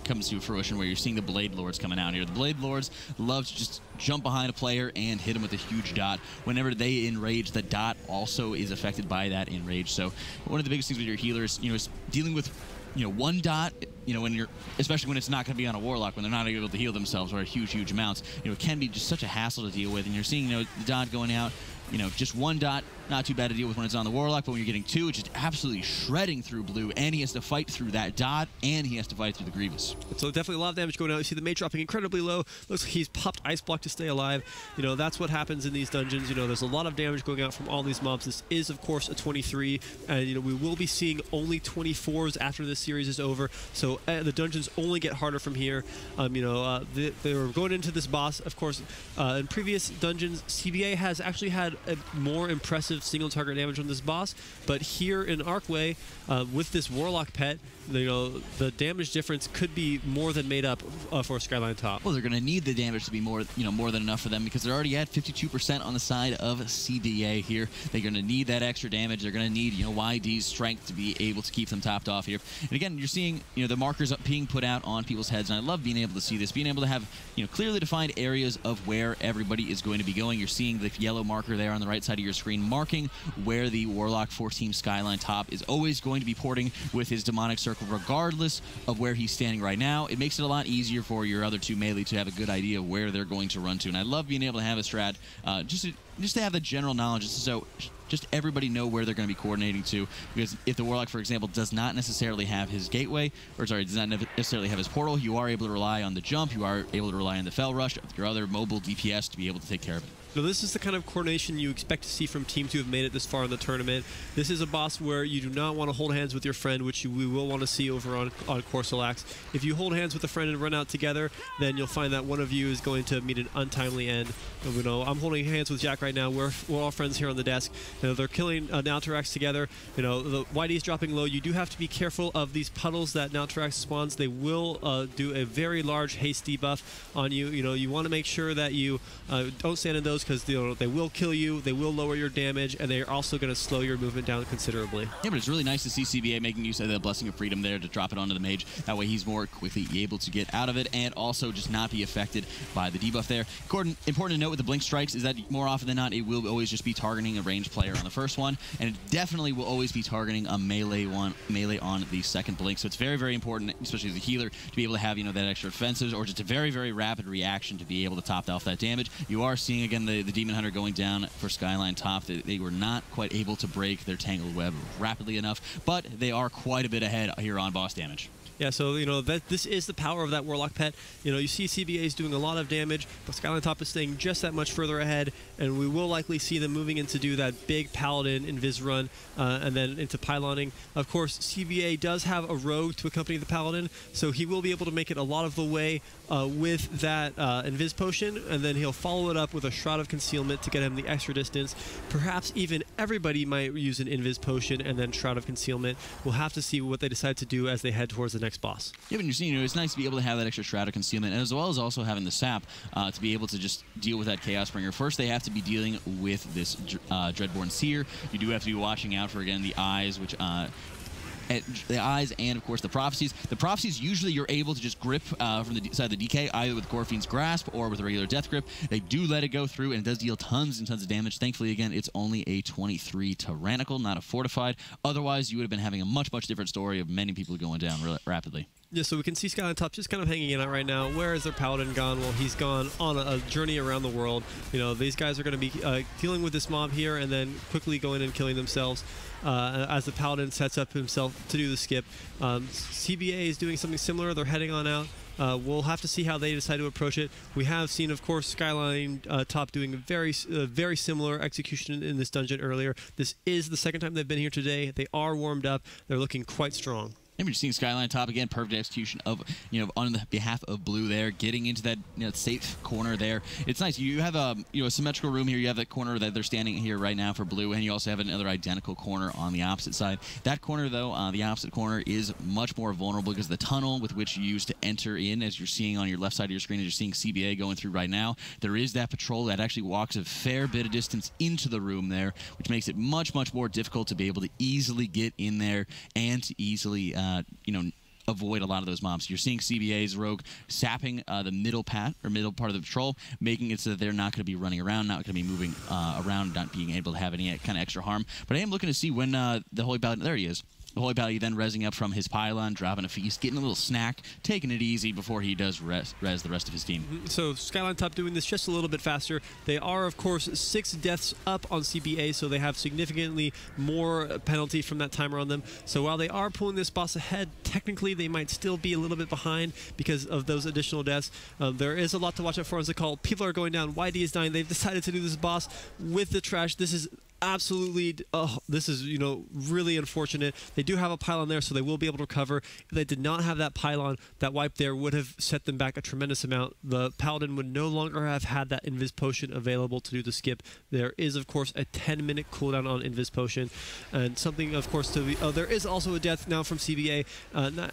comes to fruition where you're seeing the Blade Lords coming out here. The Blade Lords love to just jump behind a player and hit him with a huge dot. Whenever they enrage, the dot also is affected by that enrage. So one of the biggest things with your healers, you know, is dealing with, you know, one dot, you know, when you're, especially when it's not going to be on a Warlock, when they're not able to heal themselves or at huge amounts, you know, it can be just such a hassle to deal with. And you're seeing, you know, the dot going out, you know, just one dot, not too bad to deal with when it's on the Warlock, but when you're getting two, it's just absolutely shredding through blue, and he has to fight through that dot, and he has to fight through the Grievous. So definitely a lot of damage going out. You see the Mage dropping incredibly low. Looks like he's popped Ice Block to stay alive. You know, that's what happens in these dungeons. You know, there's a lot of damage going out from all these mobs. This is, of course, a 23, and, you know, we will be seeing only 24s after this series is over, so the dungeons only get harder from here. You know, they were going into this boss, of course. In previous dungeons, CBA has actually had a more impressive single target damage on this boss, but here in Arcway, with this Warlock pet, you know, the damage difference could be more than made up for Skyline Top. Well, they're going to need the damage to be more than enough for them, because they're already at 52% on the side of CBA here. They're going to need that extra damage. They're going to need, you know, YD's strength to be able to keep them topped off here. And again, you're seeing, you know, the markers being put out on people's heads, and I love being able to see this, being able to have, you know, clearly defined areas of where everybody is going to be going. You're seeing the yellow marker there on the right side of your screen marking where the Warlock 4-team Skyline Top is always going to be porting with his demonic circle, regardless of where he's standing right now. It makes it a lot easier for your other two melee to have a good idea of where they're going to run to. And I love being able to have a strat just to have the general knowledge, so just everybody know where they're going to be coordinating to. Because if the Warlock, for example, does not necessarily have his gateway, or sorry, does not necessarily have his portal, you are able to rely on the jump, you are able to rely on the Fell Rush, your other mobile DPS to be able to take care of it. Now, this is the kind of coordination you expect to see from teams who have made it this far in the tournament. This is a boss where you do not want to hold hands with your friend, which we will want to see over on Corsollax. If you hold hands with a friend and run out together, then you'll find that one of you is going to meet an untimely end. You know, I'm holding hands with Jack right now. We're all friends here on the desk. You know, they're killing Naltarax together. You know, the YD is dropping low. You do have to be careful of these puddles that Naltarax spawns. They will do a very large haste debuff on you. You know, you want to make sure that you don't stand in those, because they will kill you, they will lower your damage, and they're also going to slow your movement down considerably. Yeah, but it's really nice to see CBA making use of the Blessing of Freedom there to drop it onto the Mage. That way he's more quickly able to get out of it and also just not be affected by the debuff there. Important to note with the Blink Strikes is that more often than not, it will always just be targeting a ranged player on the first one, and it definitely will always be targeting a melee on the second Blink. So it's very, very important, especially as a healer, to be able to have, you know, that extra offensive or just a very, very rapid reaction to be able to top off that damage. You are seeing, again, the Demon Hunter going down for Skyline Top. They were not quite able to break their Tangled Web rapidly enough, but they are quite a bit ahead here on boss damage. Yeah, so, you know, this is the power of that Warlock pet. You know, you see CBA is doing a lot of damage, but Skyline Top is staying just that much further ahead, and we will likely see them moving in to do that big Paladin Invis run, and then into pyloning. Of course, CBA does have a rogue to accompany the Paladin, so he will be able to make it a lot of the way with that Invis potion, and then he'll follow it up with a Shroud of Concealment to get him the extra distance. Perhaps even everybody might use an Invis potion and then Shroud of Concealment. We'll have to see what they decide to do as they head towards the next boss. Yeah, but you're seeing, you know, it's nice to be able to have that extra Shroud of Concealment, as well as also having the sap to be able to just deal with that Chaos Bringer. First, they have to be dealing with this Dreadborn Seer. You do have to be watching out for, again, the eyes, which the eyes and, of course, the prophecies. The prophecies, usually you're able to just grip from the side of the DK, either with Gorfine's Grasp or with a regular Death Grip. They do let it go through, and it does deal tons and tons of damage. Thankfully, again, it's only a 23 Tyrannical, not a Fortified. Otherwise, you would have been having a much, much different story of many people going down rapidly. Yeah, so we can see Skyline Top just kind of hanging out right now. Where is their Paladin gone? Well, he's gone on a journey around the world. You know, these guys are going to be dealing with this mob here and then quickly going and killing themselves as the Paladin sets up himself to do the skip. CBA is doing something similar. They're heading on out. We'll have to see how they decide to approach it. We have seen, of course, Skyline Top doing a very similar execution in this dungeon earlier. This is the second time they've been here today. They are warmed up. They're looking quite strong. And we're seeing Skyline Top again, perfect execution of, you know, on the behalf of blue there, getting into that, you know, safe corner there. It's nice. You have a, you know, a symmetrical room here. You have that corner that they're standing here right now for blue, and you also have another identical corner on the opposite side. That corner, though, the opposite corner is much more vulnerable because the tunnel with which you use to enter in, as you're seeing on your left side of your screen, as you're seeing CBA going through right now, there is that patrol that actually walks a fair bit of distance into the room there, which makes it much, much more difficult to be able to easily get in there and to easily, you know, avoid a lot of those mobs. You're seeing CBA's rogue sapping the middle part of the patrol, making it so that they're not going to be running around, not going to be moving around, not being able to have any kind of extra harm. But I am looking to see when the Holy Paladin, there he is. The Holy Paladin then rezzing up from his pylon, dropping a feast, getting a little snack, taking it easy before he does res the rest of his team. So Skyline Top doing this just a little bit faster. They are, of course, 6 deaths up on CBA, so they have significantly more penalty from that timer on them. So while they are pulling this boss ahead, technically they might still be a little bit behind because of those additional deaths. There is a lot to watch out for as a call. People are going down. YD is dying. They've decided to do this boss with the trash. This is absolutely, this is, you know, really unfortunate. They do have a pylon there, so they will be able to recover. If they did not have that pylon, that wipe there would have set them back a tremendous amount. The Paladin would no longer have had that Invis Potion available to do the skip. There is, of course, a 10-minute cooldown on Invis Potion, and something, of course, to be... there is also a death now from CBA.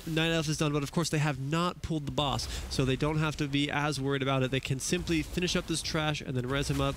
Night Elf is done, but, of course, they have not pulled the boss, so they don't have to be as worried about it. They can simply finish up this trash and then res him up.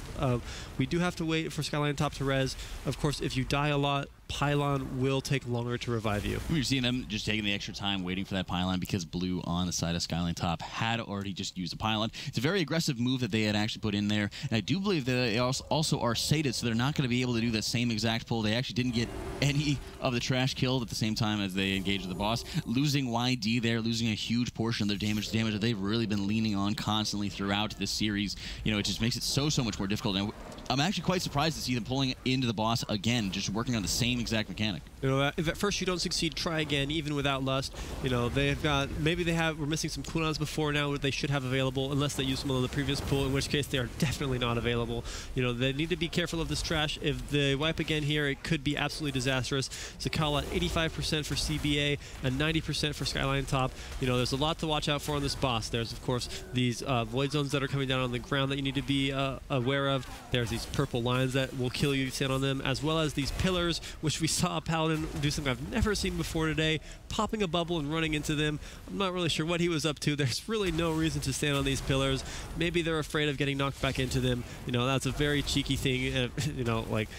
We do have to wait for Skyline Top to res. Of course, if you die a lot, pylon will take longer to revive you. We're seeing them just taking the extra time waiting for that pylon because blue on the side of Skyline Top had already just used a pylon. It's a very aggressive move that they had actually put in there, and I do believe that they also are sated, so they're not going to be able to do that same exact pull. They actually didn't get any of the trash killed at the same time as they engaged the boss. Losing YD there, losing a huge portion of their damage that they've really been leaning on constantly throughout this series. You know, it just makes it so much more difficult. And I'm actually quite surprised to see them pulling into the boss again, just working on the same exact mechanic. You know, if at first you don't succeed, try again, even without Lust. You know, they've got, maybe we're missing some cooldowns before now that they should have available, unless they use some of the previous pool, in which case they are definitely not available. You know, they need to be careful of this trash. If they wipe again here, it could be absolutely disastrous. Zakala, 85% for CBA and 90% for Skyline Top. You know, there's a lot to watch out for on this boss. There's, of course, these void zones that are coming down on the ground that you need to be aware of. There's these purple lines that will kill you if you stand on them, as well as these pillars, which we saw Paladin do something I've never seen before today, popping a bubble and running into them. I'm not really sure what he was up to. There's really no reason to stand on these pillars. Maybe they're afraid of getting knocked back into them. You know, that's a very cheeky thing. You know, like,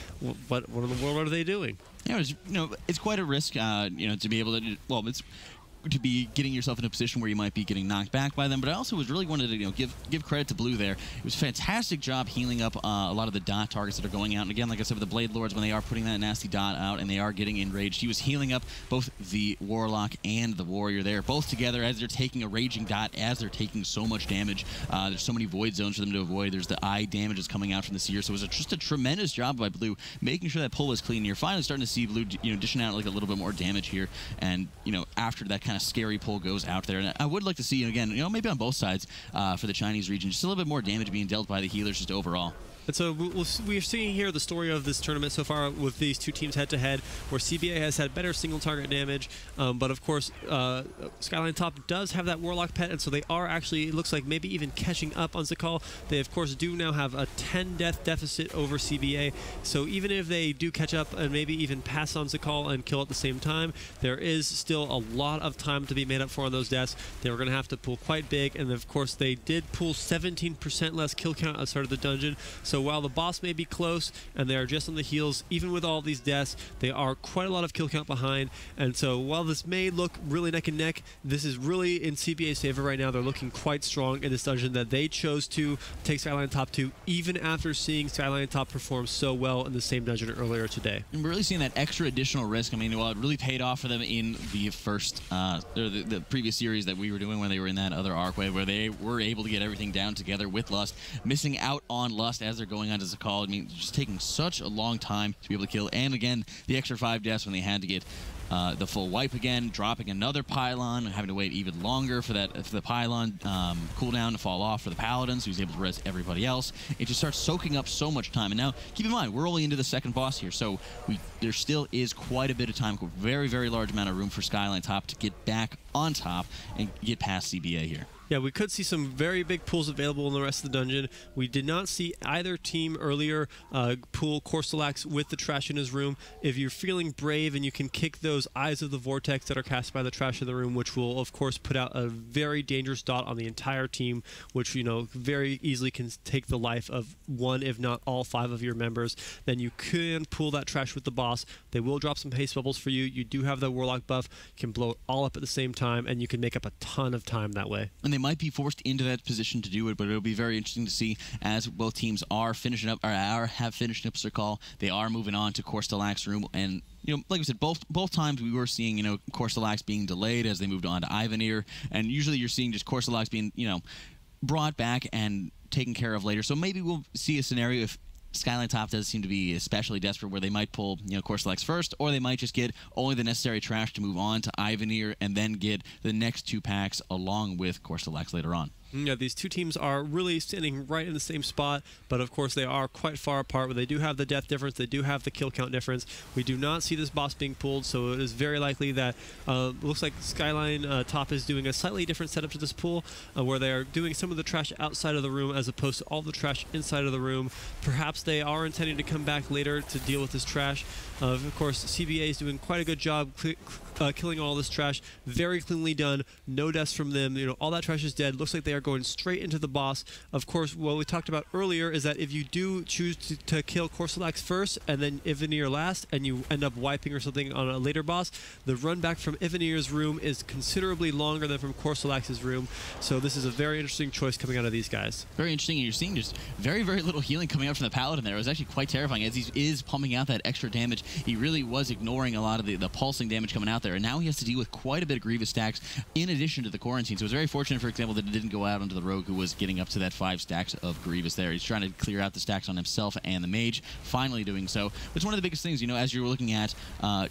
what in the world are they doing? Yeah, it's quite a risk, you know, to be able to, well, it's to be getting yourself in a position where you might be getting knocked back by them. But I also really wanted to, you know, give credit to blue there. It was a fantastic job healing up a lot of the dot targets that are going out. And again, like I said, with the Blade Lords, when they are putting that nasty dot out and they are getting enraged, he was healing up both the Warlock and the Warrior there, both together as they're taking a raging dot, as they're taking so much damage. There's so many void zones for them to avoid. There's the eye damage that's coming out from the Seer. So it was just a tremendous job by blue, making sure that pull was clean. You're finally starting to see blue, you know, dishing out like a little bit more damage here. And, you know, after that kind kind of scary pull goes out there. And I would like to see, again, maybe on both sides for the Chinese region, just a little bit more damage being dealt by the healers just overall. And so we're seeing here the story of this tournament so far with these two teams head-to-head, where CBA has had better single-target damage, but of course, Skyline Top does have that Warlock pet, and so they are actually, it looks like, maybe even catching up on Zakal. They, of course, do now have a 10-death deficit over CBA, so even if they do catch up and maybe even pass on Zakal and kill at the same time, there is still a lot of time to be made up for on those deaths. They were going to have to pull quite big, and of course, they did pull 17% less kill count at the start of the dungeon. So while the boss may be close and they are just on the heels, even with all these deaths, they are quite a lot of kill count behind. And so while this may look really neck and neck, this is really in CBA's favor right now. They're looking quite strong in this dungeon that they chose to take Skyline Top to, even after seeing Skyline Top perform so well in the same dungeon earlier today. And we're really seeing that extra additional risk. I mean, well, it really paid off for them in the first, or the previous series that we were doing when they were in that other Arcway, where they were able to get everything down together with Lust, missing out on Lust as they're going on to Zakal. I mean, just taking such a long time to be able to kill. And again, the extra 5 deaths when they had to get the full wipe again, dropping another pylon, having to wait even longer for the pylon cooldown to fall off for the Paladins, who's able to res everybody else. It just starts soaking up so much time. And now, keep in mind, we're only into the second boss here, so there still is quite a bit of time, very, very large amount of room for Skyline Top to get back on top and get past CBA here. Yeah, we could see some very big pulls available in the rest of the dungeon. We did not see either team earlier pull Corstalax with the trash in his room. If you're feeling brave and you can kick those Eyes of the Vortex that are cast by the trash in the room, which will, of course, put out a very dangerous dot on the entire team, which, very easily can take the life of one, if not all 5 of your members, then you can pull that trash with the boss. They will drop some haste bubbles for you. You do have the Warlock buff. You can blow it all up at the same time, and you can make up a ton of time that way. And they might be forced into that position to do it, but it'll be very interesting to see as both teams are finishing up, or have finished up Zakal. They are moving on to Corstalax's room, and like I said, both times we were seeing, Corstalax being delayed as they moved on to Ivanir, and usually you're seeing just Corstalax being, brought back and taken care of later. So maybe we'll see a scenario if Skyline Top does seem to be especially desperate, where they might pull, Corstalax first, or they might just get only the necessary trash to move on to Ivanir and then get the next 2 packs along with Corstalax later on. Yeah, these two teams are really standing right in the same spot, but of course they are quite far apart. Where they do have the death difference, they do have the kill count difference. We do not see this boss being pulled, so it is very likely that looks like Skyline Top is doing a slightly different setup to this pool, where they are doing some of the trash outside of the room as opposed to all the trash inside of the room. Perhaps they are intending to come back later to deal with this trash. Of course, CBA is doing quite a good job killing all this trash. Very cleanly done. No deaths from them. All that trash is dead. Looks like they are going straight into the boss. Of course, what we talked about earlier is that if you do choose to kill Corstalax first and then Ivanir last, and you end up wiping or something on a later boss, the run back from Ivanir's room is considerably longer than from Corstalax's room. So this is a very interesting choice coming out of these guys. Very interesting, and you're seeing just very, very little healing coming out from the Paladin there. It was actually quite terrifying. As he is pumping out that extra damage, he really was ignoring a lot of the pulsing damage coming out there, and now he has to deal with quite a bit of Grievous stacks in addition to the quarantine. So it was very fortunate, for example, that it didn't go out onto the Rogue, who was getting up to that 5 stacks of Grievous there. He's trying to clear out the stacks on himself and the Mage, finally doing so. It's one of the biggest things, as you're looking at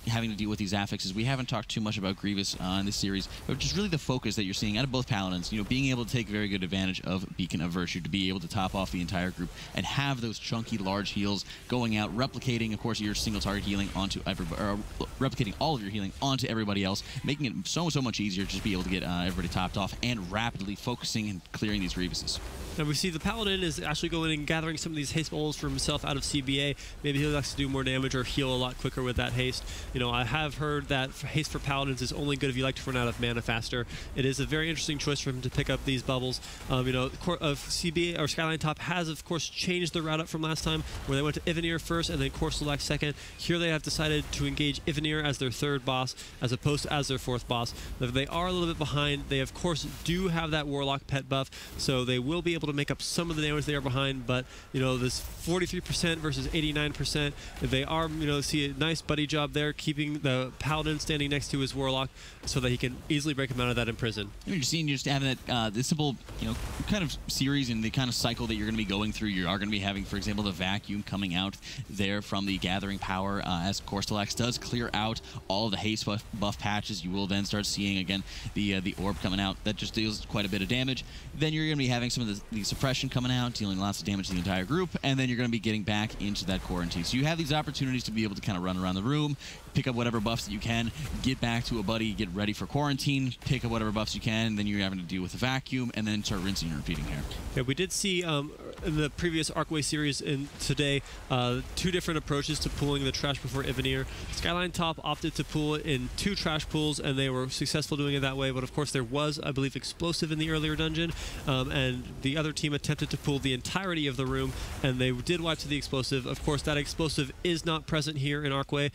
having to deal with these affixes. We haven't talked too much about Grievous in this series, but just really the focus that you're seeing out of both Paladins, being able to take very good advantage of Beacon of Virtue to be able to top off the entire group and have those chunky, large heals going out, replicating, of course, your single target healing onto everybody, or replicating all of your healing onto everybody else, making it so much easier to just be able to get everybody topped off and rapidly focusing and clearing these Grievouses. And we see the Paladin is actually going and gathering some of these haste bubbles for himself out of CBA. Maybe he likes to do more damage or heal a lot quicker with that haste. I have heard that haste for Paladins is only good if you like to run out of mana faster. It is a very interesting choice for him to pick up these bubbles. CBA or Skyline Top has, of course, changed the route up from last time, where they went to Ivanir first and then Corstalax second. Here they have decided to engage Ivanir as their 3rd boss as opposed to as their 4th boss. They are a little bit behind. They, of course, do have that Warlock pet buff, so they will be able able to make up some of the damage they are behind, but, you know, this 43% versus 89%, they are, you know, see a nice buddy job there, keeping the Paladin standing next to his Warlock so that he can easily break him out of that imprison. You're just having that this simple, you know, kind of series and the kind of cycle that you're going to be going through. You are going to be having, for example, the vacuum coming out there from the Gathering Power as Corstalax does clear out all of the haste buff patches. You will then start seeing again the orb coming out that just deals quite a bit of damage. Then you're going to be having some of the suppression coming out, dealing lots of damage to the entire group, and then you're going to be getting back into that quarantine. So you have these opportunities to be able to kind of run around the room, pick up whatever buffs that you can, get back to a buddy, get ready for quarantine, pick up whatever buffs you can, and then you're having to deal with the vacuum, and then start rinsing and repeating here. Yeah, we did see in the previous Arcway series and today 2 different approaches to pulling the trash before Ivanir. Skyline Top opted to pull it in 2 trash pools, and they were successful doing it that way, but of course there was, I believe, explosive in the earlier dungeon, and the other team attempted to pull the entirety of the room, and they did wipe to the explosive. Of course, that explosive is not present here in Arcway,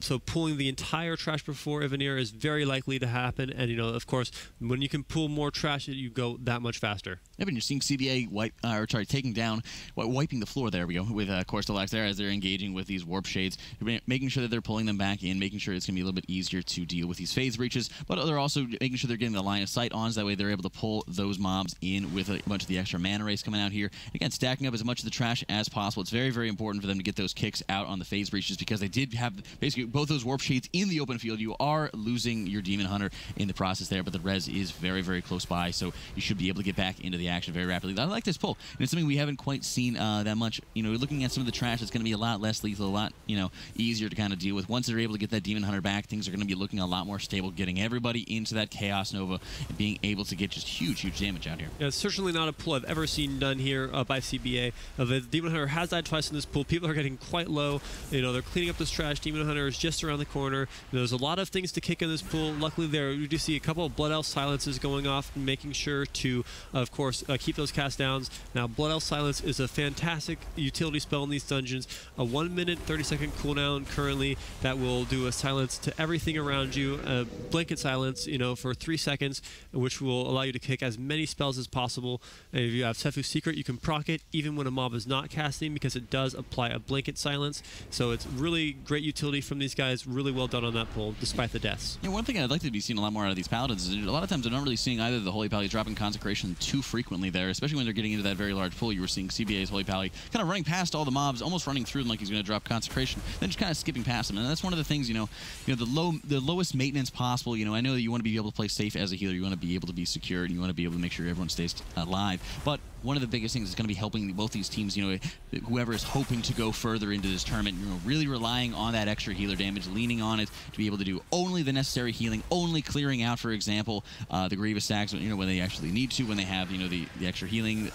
so pulling the entire trash before Ivanir is very likely to happen, and, you know, of course, when you can pull more trash, you go that much faster. Yeah, but you're seeing CBA taking down, wiping the floor. There we go with Corstalax there as they're engaging with these warp shades, making sure that they're pulling them back in, making sure it's going to be a little bit easier to deal with these phase breaches. But they're also making sure they're getting the line of sight on, so that way they're able to pull those mobs in with a bunch of the extra mana race coming out here. Again, stacking up as much of the trash as possible. It's very, very important for them to get those kicks out on the phase breaches, because they did have basically both those warp shades in the open field. You are losing your Demon Hunter in the process there, but the res is very, very close by, so you should be able to get back into the action very rapidly. I like this pull, and it's something we haven't quite seen that much. You know, looking at some of the trash, it's going to be a lot less lethal, a lot, you know, easier to kind of deal with. Once they're able to get that Demon Hunter back, things are going to be looking a lot more stable, getting everybody into that Chaos Nova and being able to get just huge, huge damage out here. Yeah, it's certainly not a pull I've ever seen done here by CBA. The Demon Hunter has died twice in this pull. People are getting quite low. You know, they're cleaning up this trash. Demon Hunter is just around the corner. You know, there's a lot of things to kick in this pull. Luckily, we do see a couple of Blood Elf silences going off, and making sure to, of course, keep those cast downs. Now, Blood Elf Silence is a fantastic utility spell in these dungeons. A 1 minute, 30-second cooldown currently that will do a silence to everything around you. A blanket silence, you know, for 3 seconds, which will allow you to kick as many spells as possible. And if you have Sefu's Secret, you can proc it even when a mob is not casting, because it does apply a blanket silence. So it's really great utility from these guys. Really well done on that pull, despite the deaths. Yeah, one thing I'd like to be seeing a lot more out of these Paladins is a lot of times I'm not really seeing either the Holy Pally dropping Consecration too frequently there, especially when they're getting into that very large pull. You were seeing CBA's Holy Pally kind of running past all the mobs, almost running through them like he's going to drop Consecration, then just kind of skipping past them. And that's one of the things, you know, the lowest maintenance possible. You know, I know that you want to be able to play safe as a healer, you want to be able to be secure, and you want to be able to make sure everyone stays alive. But one of the biggest things is going to be helping both these teams, you know, whoever is hoping to go further into this tournament, you know, really relying on that extra healer damage, leaning on it to be able to do only the necessary healing, only clearing out, for example, the Grievous stacks, you know, when they actually need to, when they have, you know, the extra healing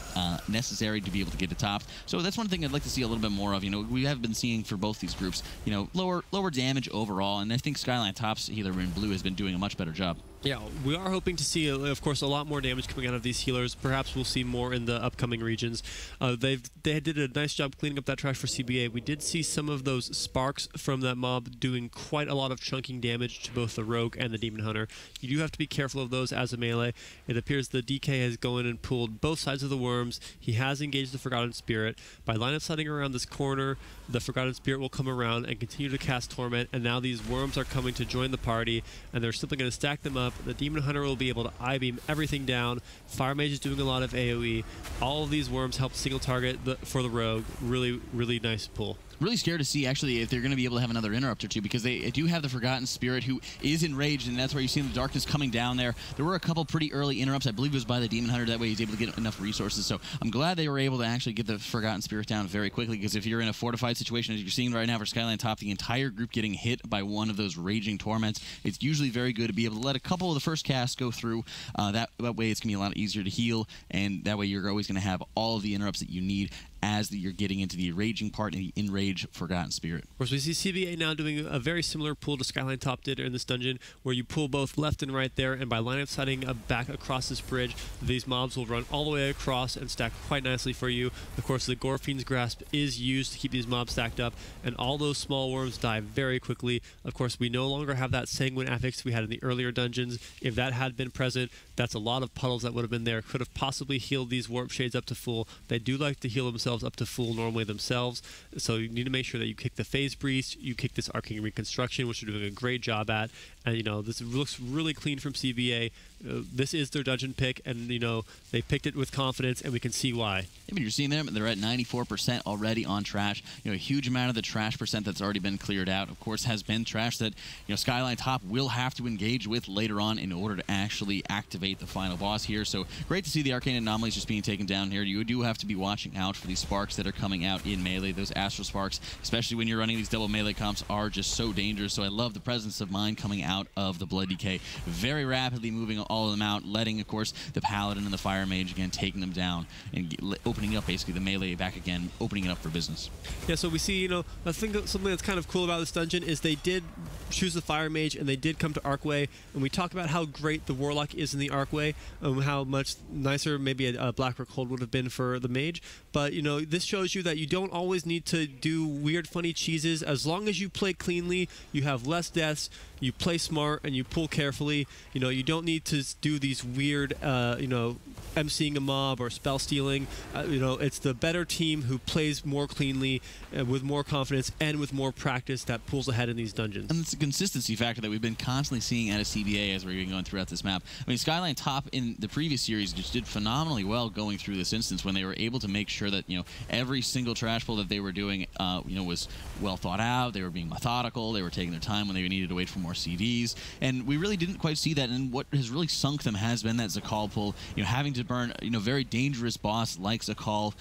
necessary to be able to get to top. So that's one thing I'd like to see a little bit more of. You know, we have been seeing for both these groups, you know, lower damage overall, and I think Skyline Top's healer in blue has been doing a much better job. Yeah, we are hoping to see, of course, a lot more damage coming out of these healers. Perhaps we'll see more in the upcoming regions. They did a nice job cleaning up that trash for CBA. We did see some of those sparks from that mob doing quite a lot of chunking damage to both the Rogue and the Demon Hunter. You do have to be careful of those as a melee. It appears the DK has gone in and pulled both sides of the worms. He has engaged the Forgotten Spirit. By line of sighting around this corner, the Forgotten Spirit will come around and continue to cast Torment, and now these worms are coming to join the party, and they're simply going to stack them up. The Demon Hunter will be able to I-beam everything down. Fire Mage is doing a lot of AoE. All of these worms help single target for the Rogue. Really, really nice pull. Really scared to see, actually, if they're going to be able to have another interrupt or two, because they do have the Forgotten Spirit, who is enraged, and that's where you see the darkness coming down there. There were a couple pretty early interrupts. I believe it was by the Demon Hunter. That way he's able to get enough resources. So I'm glad they were able to actually get the Forgotten Spirit down very quickly, because if you're in a fortified situation, as you're seeing right now for Skyline Top, the entire group getting hit by one of those raging torments, it's usually very good to be able to let a couple of the first casts go through. That way it's going to be a lot easier to heal, and that way you're always going to have all of the interrupts that you need as you're getting into the raging part and the Enrage Forgotten Spirit. Of course, we see CBA now doing a very similar pull to Skyline Top did in this dungeon, where you pull both left and right there, and by line of sighting back across this bridge, these mobs will run all the way across and stack quite nicely for you. Of course, the Gorfiend's Grasp is used to keep these mobs stacked up, and all those small worms die very quickly. Of course, we no longer have that Sanguine affix we had in the earlier dungeons. If that had been present, that's a lot of puddles that would have been there. Could have possibly healed these Warp Shades up to full. They do like to heal themselves up to full normally themselves, so you need to make sure that you kick the Phase Breach, you kick this Arcane Reconstruction, which you're doing a great job at, and you know, this looks really clean from CBA. This is their dungeon pick, and you know, they picked it with confidence, and we can see why. I mean, you're seeing them; they're at 94% already on trash. You know, a huge amount of the trash percent that's already been cleared out, of course, has been trash that, you know, Skyline Top will have to engage with later on in order to actually activate the final boss here. So great to see the Arcane Anomalies just being taken down here. You do have to be watching out for these sparks that are coming out in melee. Those Astral Sparks, especially when you're running these double melee comps, are just so dangerous. So I love the presence of mind coming out of the Blood Decay, very rapidly moving all of them out, letting, of course, the Paladin and the Fire Mage again taking them down and opening up basically the melee back again, opening it up for business. Yeah, so we see, you know, I think something that's kind of cool about this dungeon is they did choose the Fire Mage and they did come to Arcway, and we talk about how great the Warlock is in the Arcway, how much nicer maybe a Blackrock Hold would have been for the Mage. But, you know, this shows you that you don't always need to do weird, funny cheeses. As long as you play cleanly, you have less deaths, you play smart, and you pull carefully. You know, you don't need to do these weird, you know, emceeing a mob or spell stealing. You know, it's the better team who plays more cleanly, with more confidence, and with more practice that pulls ahead in these dungeons. And it's a consistency factor that we've been constantly seeing out of CBA as we're going throughout this map. I mean, Skyline Top in the previous series just did phenomenally well going through this instance when they were able to make sure that, you know, every single trash pull that they were doing, you know, was well thought out. They were being methodical. They were taking their time when they needed to wait for more CDs. And we really didn't quite see that. And what has really sunk them has been that Zakal pull, you know, having to burn, you know, very dangerous boss like Zakal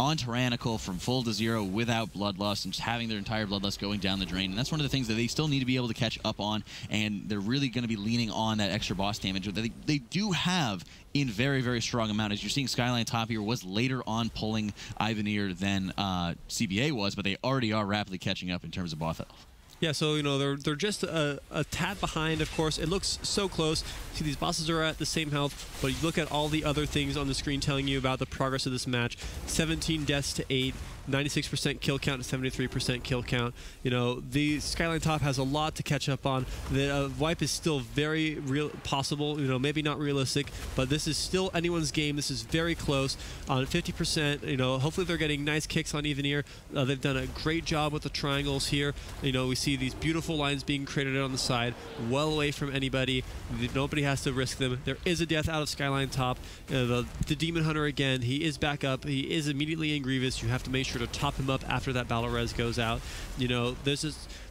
on Tyrannical from full to zero without Bloodlust, and just having their entire Bloodlust going down the drain. And that's one of the things that they still need to be able to catch up on, and they're really going to be leaning on that extra boss damage that they do have in very, very strong amount. As you're seeing, Skyline Top here was later on pulling Ivanir than CBA was, but they already are rapidly catching up in terms of boss health. Yeah, so, you know, they're just a tad behind, of course. It looks so close. See, these bosses are at the same health, but you look at all the other things on the screen telling you about the progress of this match. 17 deaths to 8. 96% kill count to 73% kill count. You know, the Skyline Top has a lot to catch up on. The wipe is still very real, possible. You know, maybe not realistic, but this is still anyone's game. This is very close. On 50%, you know, hopefully they're getting nice kicks on Ivanir. They've done a great job with the triangles here. You know, we see these beautiful lines being created on the side, well away from anybody. Nobody has to risk them. There is a death out of Skyline Top. The Demon Hunter again, he is back up. He is immediately in Grievous. You have to make sure to top him up after that battle res goes out. You know, this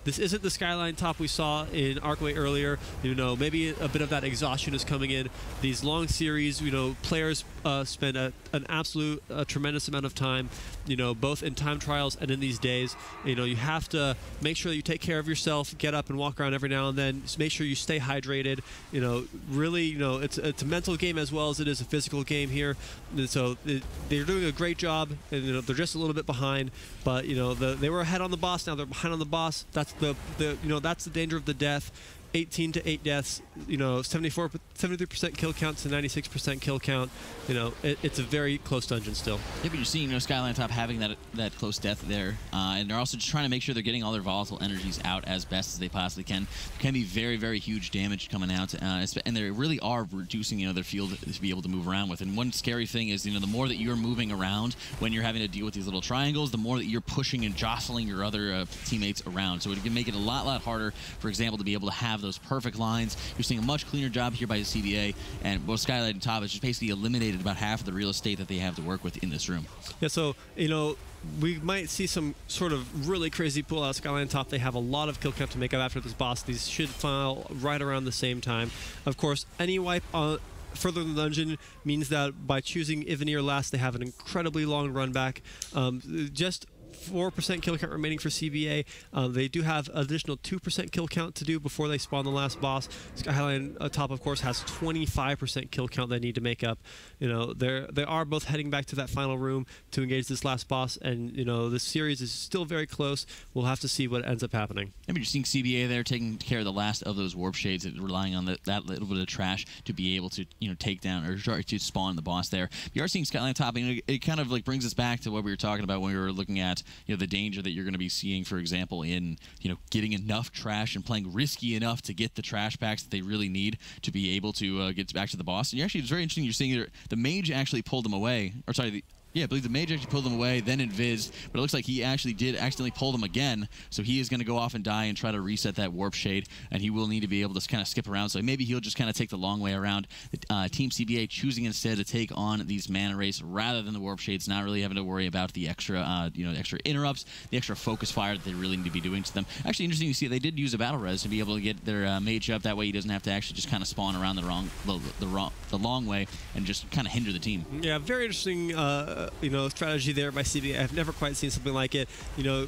isn't the Skyline Top we saw in Arcway earlier. You know, maybe a bit of that exhaustion is coming in. These long series, you know, players spend an absolute tremendous amount of time, you know, both in time trials and in these days. You know, you have to make sure that you take care of yourself, get up and walk around every now and then, just make sure you stay hydrated. You know, really, you know, it's a mental game as well as it is a physical game here. And so they're doing a great job, and you know, they're just a little bit behind, but you know, they were ahead on the boss, now they're behind on the boss. That's the you know, that's the danger of the death. 18 to 8 deaths, you know, 73% kill count to 96% kill count. You know, it's a very close dungeon still. Yeah, but you're seeing, you know, Skyline Top having that close death there, and they're also just trying to make sure they're getting all their volatile energies out as best as they possibly can. There can be very, very huge damage coming out, and they really are reducing, you know, their field to be able to move around with. And one scary thing is, you know, the more that you're moving around when you're having to deal with these little triangles, the more that you're pushing and jostling your other teammates around. So it can make it a lot harder, for example, to be able to have those perfect lines. You're seeing a much cleaner job here by the CBA, and well, Skyline Top has just basically eliminated about half of the real estate that they have to work with in this room. Yeah, so, you know, we might see some sort of really crazy pull out of Skyline Top. They have a lot of kill count to make up after this boss. These should file right around the same time. Of course, any wipe further in the dungeon means that by choosing Ivanir last, they have an incredibly long run back. Just 4% kill count remaining for CBA. They do have additional 2% kill count to do before they spawn the last boss. Skyline Top, of course, has 25% kill count they need to make up. You know, they are both heading back to that final room to engage this last boss, and you know, this series is still very close. We'll have to see what ends up happening. I mean, you're seeing CBA there taking care of the last of those warp shades, relying on that little bit of trash to be able to, you know, take down or to spawn the boss there. You are seeing Skyline Top, and it kind of like brings us back to what we were talking about when we were looking at, you know, the danger that you're going to be seeing, for example, in, you know, getting enough trash and playing risky enough to get the trash packs that they really need to be able to get back to the boss. And it's very interesting. You're seeing the Mage actually pulled them away, or sorry, yeah, I believe the Mage actually pulled them away, then invised, but it looks like he actually did accidentally pull them again, so he is going to go off and die and try to reset that warp shade, and he will need to be able to kind of skip around, so maybe he'll just kind of take the long way around. Team CBA choosing instead to take on these mana wraiths rather than the warp shades, not really having to worry about the extra, you know, extra interrupts, the extra focus fire that they really need to be doing to them. Actually, interesting to see they did use a battle res to be able to get their Mage up. That way he doesn't have to actually just kind of spawn around the long way and just kind of hinder the team. Yeah, very interesting, you know, strategy there by CBA. I've never quite seen something like it. You know,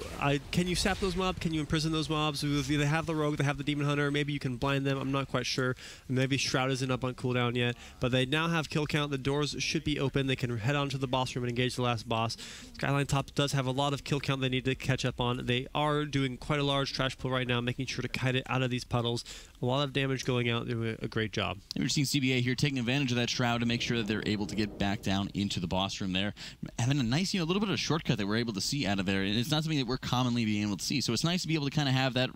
can you sap those mobs? Can you imprison those mobs? They have the rogue, they have the demon hunter. Maybe you can blind them. I'm not quite sure. Maybe Shroud isn't up on cooldown yet, but they now have kill count. The doors should be open. They can head on to the boss room and engage the last boss. Skyline Top does have a lot of kill count they need to catch up on. They are doing quite a large trash pull right now, making sure to kite it out of these puddles. A lot of damage going out, doing a great job. And we're seeing CBA here taking advantage of that Shroud to make sure that they're able to get back down into the boss room there. Having a nice, you know, little bit of a shortcut that we're able to see out of there. And it's not something that we're commonly being able to see. So it's nice to be able to kind of have that,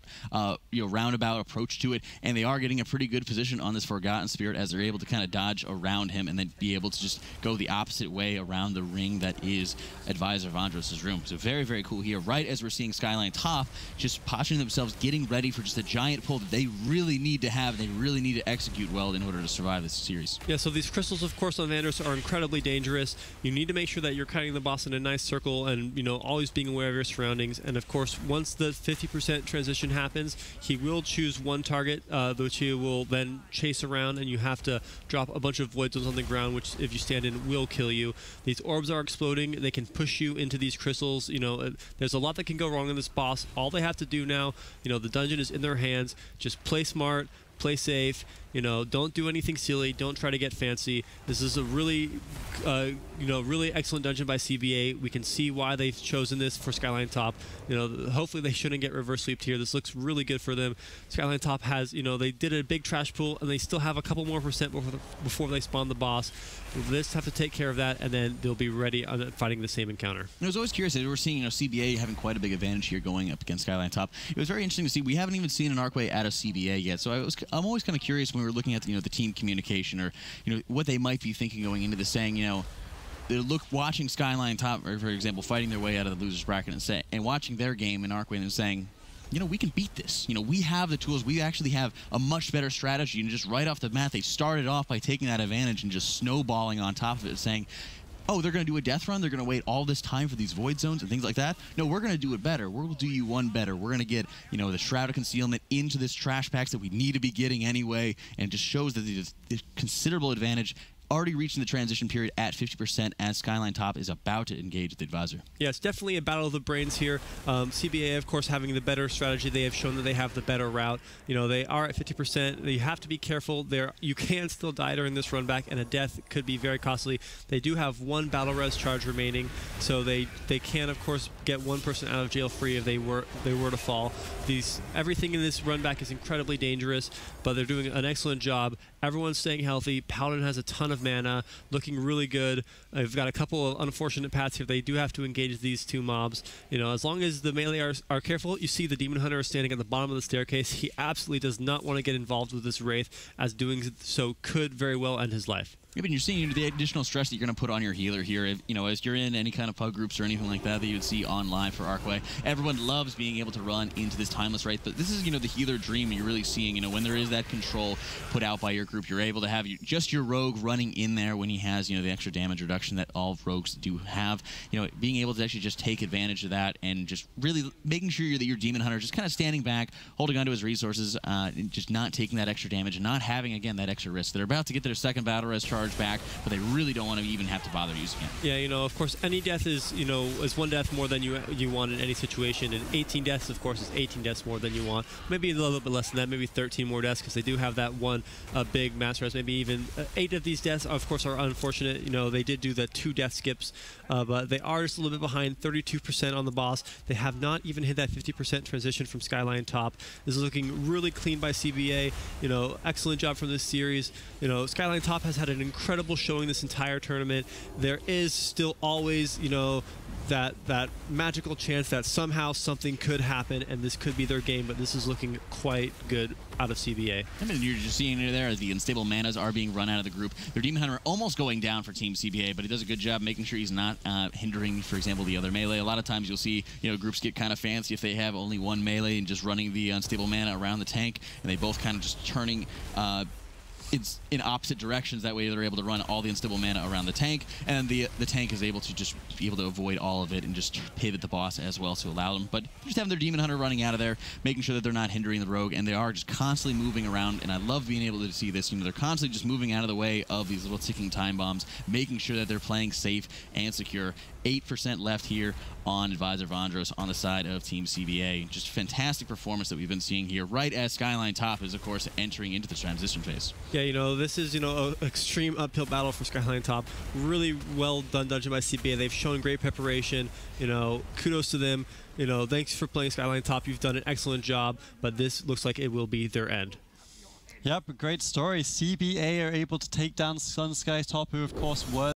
you know, roundabout approach to it. And they are getting a pretty good position on this Forgotten Spirit as they're able to kind of dodge around him and then be able to just go the opposite way around the ring that is Advisor Vandros' room. So very, very cool here. Right as we're seeing Skyline Top just posturing themselves, getting ready for just a giant pull that they really need to have. They really need to execute well in order to survive this series. Yeah, so these crystals, of course, on Vandros are incredibly dangerous. You need to make sure that you're cutting the boss in a nice circle and, you know, always being aware of your surroundings. And, of course, once the 50% transition happens, he will choose one target, which he will then chase around, and you have to drop a bunch of void zones on the ground, which, if you stand in, will kill you. These orbs are exploding. They can push you into these crystals. You know, there's a lot that can go wrong in this boss. All they have to do now, you know, the dungeon is in their hands. Just play smart, play safe, you know, don't do anything silly, don't try to get fancy. This is a really, you know, really excellent dungeon by CBA. We can see why they've chosen this for Skyline Top. You know, hopefully they shouldn't get reverse sweeped here. This looks really good for them. Skyline Top has, you know, they did a big trash pool, and they still have a couple more % before they spawn the boss. They just have to take care of that, and then they'll be ready on fighting the same encounter. I was always curious. We're seeing, you know, CBA having quite a big advantage here going up against Skyline Top. It was very interesting to see. We haven't even seen an Arcway out of CBA yet, so I'm always kind of curious when we were looking at, you know, the team communication, or, you know, what they might be thinking going into this, saying, you know, watching Skyline Top, for example, fighting their way out of the losers bracket and watching their game in Arcway and saying, you know, we can beat this. You know, we have the tools. We actually have a much better strategy. And just right off the bat, they started off by taking that advantage and just snowballing on top of it, saying, oh, they're going to do a death run? They're going to wait all this time for these void zones and things like that? No, we're going to do it better. We'll do you one better. We're going to get, you know, the Shroud of Concealment into this trash packs that we need to be getting anyway, and it just shows that there's considerable advantage. Already reaching the transition period at 50% as Skyline Top is about to engage with the Advisor. Yeah, it's definitely a battle of the brains here. CBA, of course, having the better strategy. They have shown that they have the better route. You know, they are at 50%. You have to be careful. You can still die during this run back, and a death could be very costly. They do have one battle res charge remaining, so they can, of course, get one person out of jail free if they were to fall. Everything in this run back is incredibly dangerous, but they're doing an excellent job. Everyone's staying healthy. Paladin has a ton of mana, looking really good. I've got a couple of unfortunate paths here. They do have to engage these two mobs. You know, as long as the melee are careful. You see the Demon Hunter is standing at the bottom of the staircase. He absolutely does not want to get involved with this Wraith, as doing so could very well end his life. Yeah, but you're seeing the additional stress that you're going to put on your healer here. You know, as you're in any kind of pub groups or anything like that you would see online for Arcway, everyone loves being able to run into this Timeless Wraith. But this is, you know, the healer dream you're really seeing. You know, when there is that control put out by your group, you're able to have just your rogue running in there when he has, you know, the extra damage reduction that all rogues do have. You know, being able to actually just take advantage of that and just really making sure that your Demon Hunter just kind of standing back, holding onto his resources, and just not taking that extra damage and not having, again, that extra risk. They're about to get their second battle res charge charge back, but they really don't want to even have to bother using it. Yeah, you know, of course, any death is, you know, is one death more than you want in any situation, and 18 deaths, of course, is 18 deaths more than you want. Maybe a little bit less than that, maybe 13 more deaths, because they do have that one big mass res. Maybe even 8 of these deaths, of course, are unfortunate. You know, they did do the 2 death skips, but they are just a little bit behind, 32% on the boss. They have not even hit that 50% transition from Skyline top. This is looking really clean by CBA. You know, excellent job from this series. You know, Skyline top has had an incredible showing this entire tournament. There is still always, you know, that magical chance that somehow something could happen and this could be their game, but this is looking quite good out of CBA. I mean, you're just seeing it there. The unstable manas are being run out of the group. Their Demon Hunter almost going down for Team CBA, but he does a good job making sure he's not hindering, for example, the other melee. A lot of times you'll see, you know, groups get kind of fancy if they have only one melee and just running the unstable mana around the tank, and they both kind of just turning it's in opposite directions. That way they're able to run all the unstable mana around the tank, and the tank is able to just be able to avoid all of it and just pivot the boss as well to allow them. But just having their Demon Hunter running out of there, making sure that they're not hindering the rogue, and they are just constantly moving around, and I love being able to see this. You know, they're constantly just moving out of the way of these little ticking time bombs, making sure that they're playing safe and secure. 8% left here on Advisor Vondros on the side of Team CBA. Just fantastic performance that we've been seeing here, right as Skyline top is, of course, entering into the transition phase. Yeah, you know, this is, you know, an extreme uphill battle for Skyline top. Really well done dungeon by CBA. They've shown great preparation. You know, kudos to them. You know, thanks for playing Skyline top. You've done an excellent job, but this looks like it will be their end. Yep, great story. CBA are able to take down Sunsky top, who, of course, were